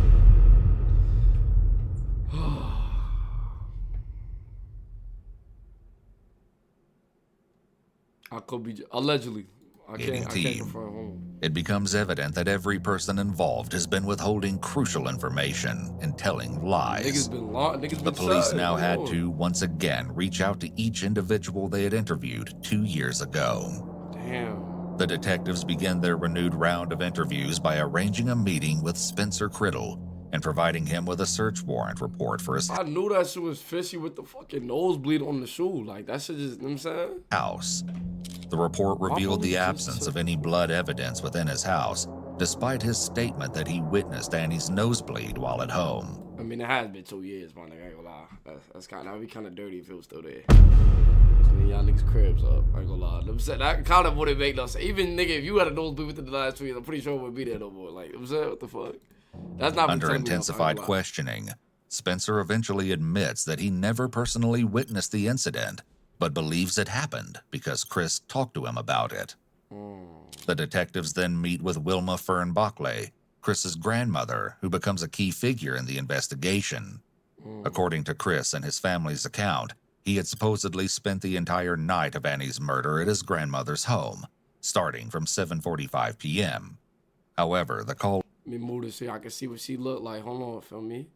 I could be allegedly. I can't confirm. It becomes evident that every person involved has been withholding crucial information and telling lies. The police now had to once again reach out to each individual they had interviewed 2 years ago. Damn. The detectives began their renewed round of interviews by arranging a meeting with Spencer Criddle and providing him with a search warrant report for his I knew that shit was fishy with the fucking nosebleed on the shoe. Like, that shit just, you know what I'm saying? House. The report revealed the absence of any blood evidence within his house, despite his statement that he witnessed Annie's nosebleed while at home. I mean, it has been 2 years, my nigga. I ain't gonna lie. That'd be kind of dirty if it was still there. Y'all niggas cribs up. I ain't gonna lie. I'm saying, that kind of wouldn't make no sense. Even, nigga, if you had a nosebleed within the last 2 years, I'm pretty sure it wouldn't be there no more. Like, I'm saying, what the fuck? That's not under intensified questioning. Spencer eventually admits that he never personally witnessed the incident, but believes it happened because Chris talked to him about it. The detectives then meet with Wilma Fern Bockley, Chris's grandmother, who becomes a key figure in the investigation. According to Chris and his family's account, he had supposedly spent the entire night of Annie's murder at his grandmother's home, starting from 7:45 p.m. However, the call... Let me move this here. I can see what she looked like. Hold on, feel me?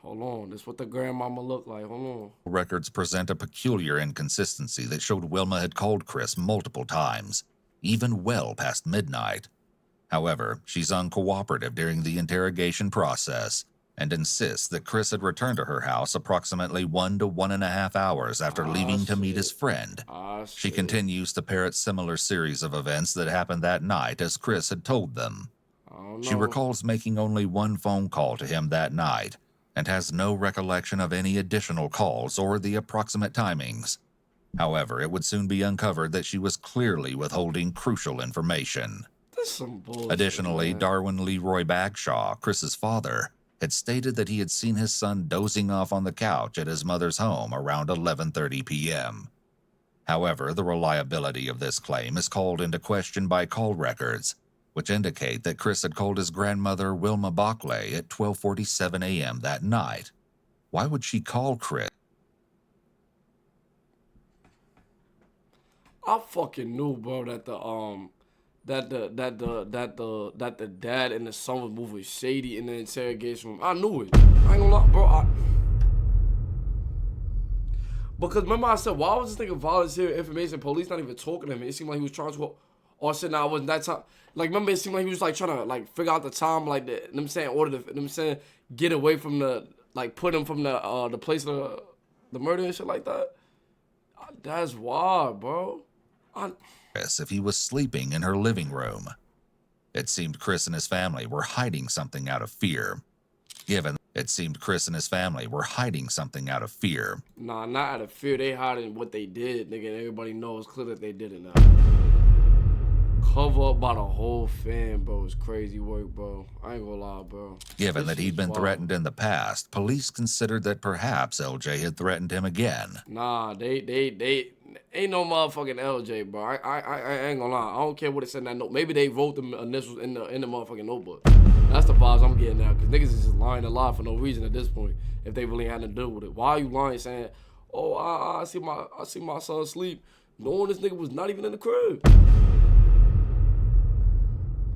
Hold on, this what the grandmama look like. Hold on. Records present a peculiar inconsistency that showed Wilma had called Chris multiple times, even well past midnight. However, she's uncooperative during the interrogation process and insists that Chris had returned to her house approximately 1 to 1.5 hours after leaving to meet his friend. She continues to parrot similar series of events that happened that night as Chris had told them. She recalls making only one phone call to him that night and has no recollection of any additional calls or the approximate timings. However, it would soon be uncovered that she was clearly withholding crucial information. That's some bullshit. Additionally, man. Darwin Leroy Bagshaw, Chris's father, had stated that he had seen his son dozing off on the couch at his mother's home around 11:30 p.m. However, the reliability of this claim is called into question by call records, which indicate that Chris had called his grandmother Wilma Bockley at 12:47 a.m. that night. Why would she call Chris? I fucking knew, bro, that the dad and the son was moving shady in the interrogation room. I knew it. I ain't gonna lie, bro. Because remember I said, why was this nigga volunteering information? Police not even talking to him. It seemed like he was trying to, or shit. Now it wasn't that time. Like, remember it seemed like he was like trying to like figure out the time, like the, them saying order the, them saying get away from the, like put him from the place of the murder and shit like that. That's wild, bro. Chris if he was sleeping in her living room. It seemed Chris and his family were hiding something out of fear. Nah, not out of fear. They hiding what they did, nigga. And everybody knows clear that they did it now. Cover up by the whole fam, bro. It's crazy work, bro. I ain't gonna lie, bro. Given that he'd been threatened in the past, police considered that perhaps LJ had threatened him again. Nah, they ain't no motherfucking LJ, bro. I ain't gonna lie. I don't care what it said in that note. Maybe they wrote the initials in the motherfucking notebook. That's the vibes I'm getting now. Cause niggas is just lying a lot for no reason at this point. If they really had to deal with it, why are you lying, saying, "Oh, I see my son sleep," knowing this nigga was not even in the crib?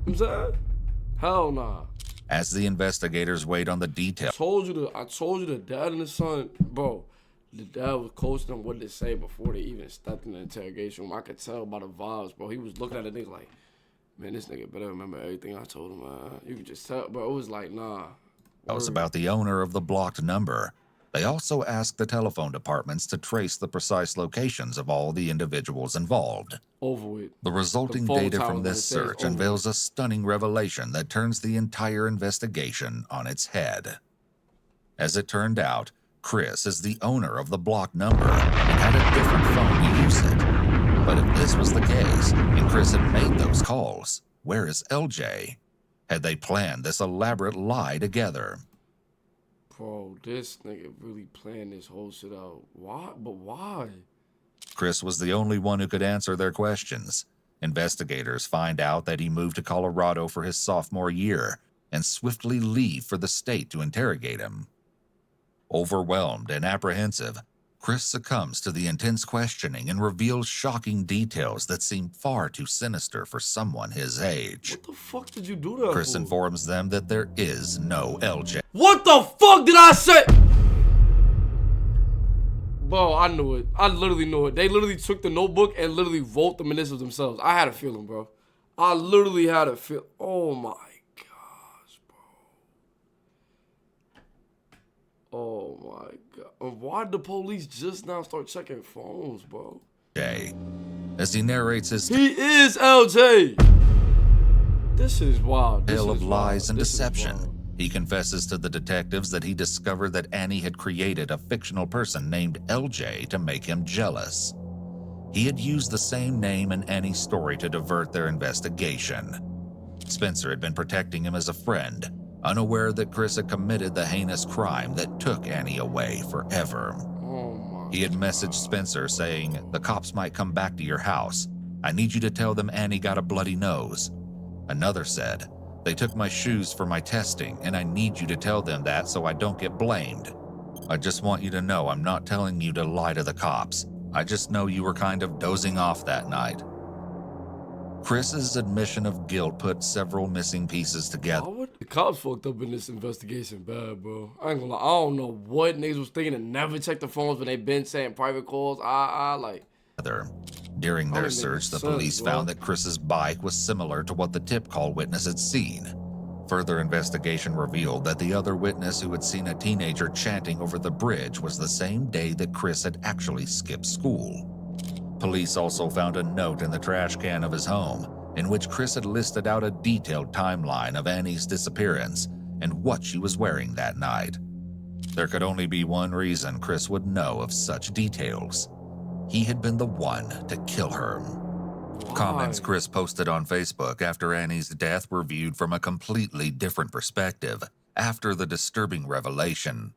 You know what I'm saying? Hell nah. As the investigators weighed on the details, I told you the dad and the son, bro. The dad was coaching them what to say before they even stepped in the interrogation room. I could tell by the vibes, bro. He was looking at the nigga like, man, this nigga better remember everything I told him, man. You could just tell, bro. It was like, nah. was about the owner of the blocked number. They also asked the telephone departments to trace the precise locations of all the individuals involved. Over with. The resulting data from this search unveils a stunning revelation that turns the entire investigation on its head. As it turned out, Chris is the owner of the blocked number and had a different phone to use it. But if this was the case, and Chris had made those calls, where is LJ? Had they planned this elaborate lie together? Bro, this nigga really planned this whole shit out. Why? But why? Chris was the only one who could answer their questions. Investigators find out that he moved to Colorado for his sophomore year and swiftly leave for the state to interrogate him. Overwhelmed and apprehensive, Chris succumbs to the intense questioning and reveals shocking details that seem far too sinister for someone his age. What the fuck did you do that Chris for? informs them that there is no LJ. What the fuck did I say? Bro, I knew it. I literally knew it. They literally took the notebook and literally wrote the initials themselves. I had a feeling, bro. I literally had a feel. Oh my gosh, bro. Oh my god. And why did the police just now start checking phones, bro? As he narrates his He is LJ. This is wild. tale of lies and deception. He confesses to the detectives that he discovered that Annie had created a fictional person named LJ to make him jealous. He had used the same name in Annie's story to divert their investigation. Spencer had been protecting him as a friend, unaware that Chris had committed the heinous crime that took Annie away forever. He had messaged Spencer saying, "The cops might come back to your house. I need you to tell them Annie got a bloody nose." Another said, "They took my shoes for my testing, and I need you to tell them that so I don't get blamed. I just want you to know I'm not telling you to lie to the cops. I just know you were kind of dozing off that night." Chris's admission of guilt put several missing pieces together. Why would cops fucked up in this investigation bad, bro. I ain't gonna lie. I don't know what niggas was thinking and never check the phones when they been saying private calls. Like. During their Don't make search, the sense, police bro. found that Chris's bike was similar to what the tip call witness had seen. Further investigation revealed that the other witness who had seen a teenager chanting over the bridge was the same day that Chris had actually skipped school. Police also found a note in the trash can of his home in which Chris had listed out a detailed timeline of Annie's disappearance and what she was wearing that night. There could only be one reason Chris would know of such details. He had been the one to kill her. Comments Chris posted on Facebook after Annie's death were viewed from a completely different perspective after the disturbing revelation.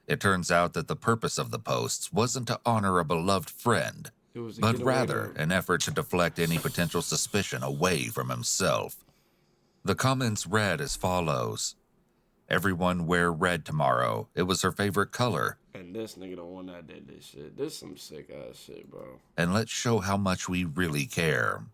It turns out that the purpose of the posts wasn't to honor a beloved friend, but rather an effort to deflect any potential suspicion away from himself. The comments read as follows: "Everyone wear red tomorrow. It was her favorite color. And this nigga the one that did this shit. This some sick ass shit, bro. And let's show how much we really care."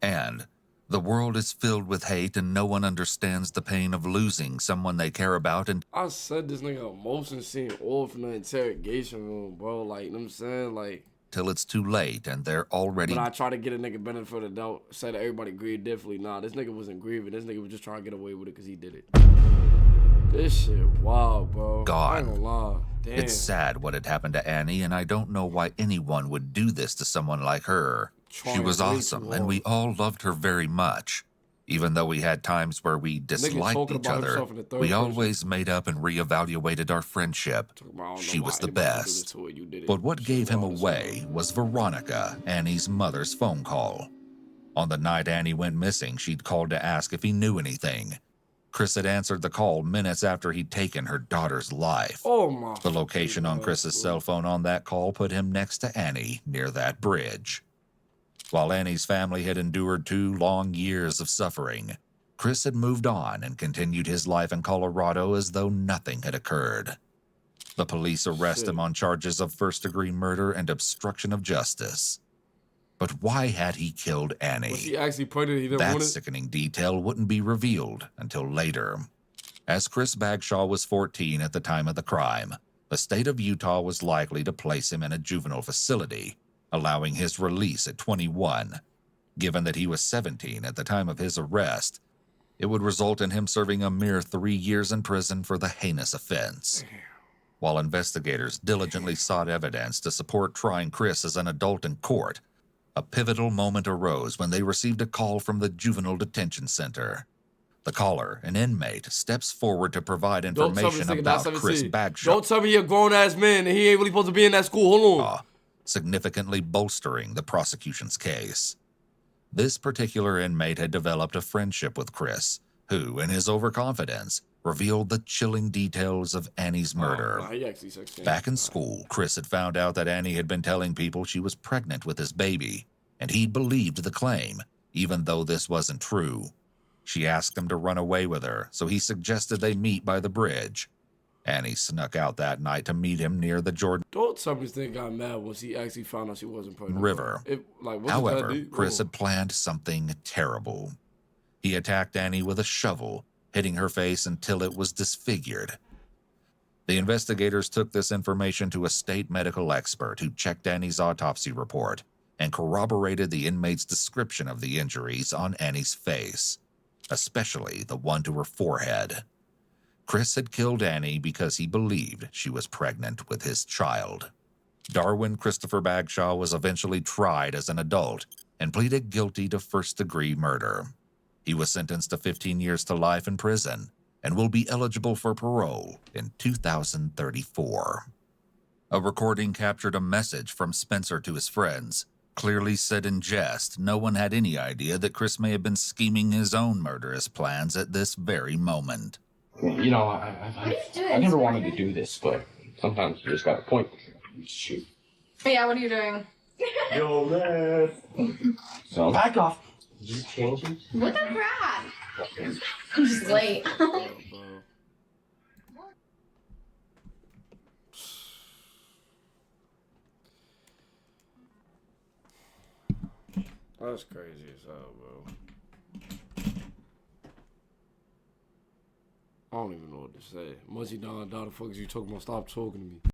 And the world is filled with hate and no one understands the pain of losing someone they care about. And I said this nigga emotion scene all from the interrogation room, bro. Like, you know what I'm saying? Like, till it's too late and they're already... But I try to get a nigga benefit of the doubt, say that everybody grieved differently. Nah, this nigga wasn't grieving. This nigga was just trying to get away with it because he did it. This shit wild, bro. Gone. I ain't gonna lie. Damn. It's sad what had happened to Annie, and I don't know why anyone would do this to someone like her. She was awesome, and we all loved her very much. Even though we had times where we disliked each other, we always made up and reevaluated our friendship. She was the best. But what gave him away was Veronica, Annie's mother's phone call. On the night Annie went missing, she'd called to ask if he knew anything. Chris had answered the call minutes after he'd taken her daughter's life. Oh my. The location on Chris's cell phone on that call put him next to Annie near that bridge. While Annie's family had endured 2 long years of suffering, Chris had moved on and continued his life in Colorado as though nothing had occurred. The police arrest him on charges of first-degree murder and obstruction of justice. But why had he killed Annie? Was he actually pregnant? He didn't That want it? sickening detail wouldn't be revealed until later. As Chris Bagshaw was 14 at the time of the crime, the state of Utah was likely to place him in a juvenile facility, allowing his release at 21. Given that he was 17 at the time of his arrest, it would result in him serving a mere 3 years in prison for the heinous offense. While investigators diligently sought evidence to support trying Chris as an adult in court, a pivotal moment arose when they received a call from the Juvenile Detention Center. The caller, an inmate, steps forward to provide information about Chris Bagshaw. Don't tell me you're a grown-ass man and he ain't really supposed to be in that school. Hold on. Significantly bolstering the prosecution's case. This particular inmate had developed a friendship with Chris, who, in his overconfidence, revealed the chilling details of Annie's murder. Back in school, Chris had found out that Annie had been telling people she was pregnant with his baby, and he'd believed the claim, even though this wasn't true. She asked him to run away with her, so he suggested they meet by the bridge. Annie snuck out that night to meet him near the Jordan Don't tell me this thing got mad once he actually found out she wasn't pregnant. River. However, Chris Oh. had planned something terrible. He attacked Annie with a shovel, hitting her face until it was disfigured. The investigators took this information to a state medical expert who checked Annie's autopsy report and corroborated the inmate's description of the injuries on Annie's face, especially the one to her forehead. Chris had killed Annie because he believed she was pregnant with his child. Darwin Christopher Bagshaw was eventually tried as an adult and pleaded guilty to first-degree murder. He was sentenced to 15 years to life in prison and will be eligible for parole in 2034. A recording captured a message from Spencer to his friends, clearly said in jest no one had any idea that Chris may have been scheming his own murderous plans at this very moment. You know, I never wanted to do this, but sometimes you just got a point. Shoot. Yeah, what are you doing? Yo, man. So back off. You changing? What the crap? I'm just late. That's crazy as hell, bro. I don't even know what to say. Munchie Don, the fuck is you talking about? Stop talking to me.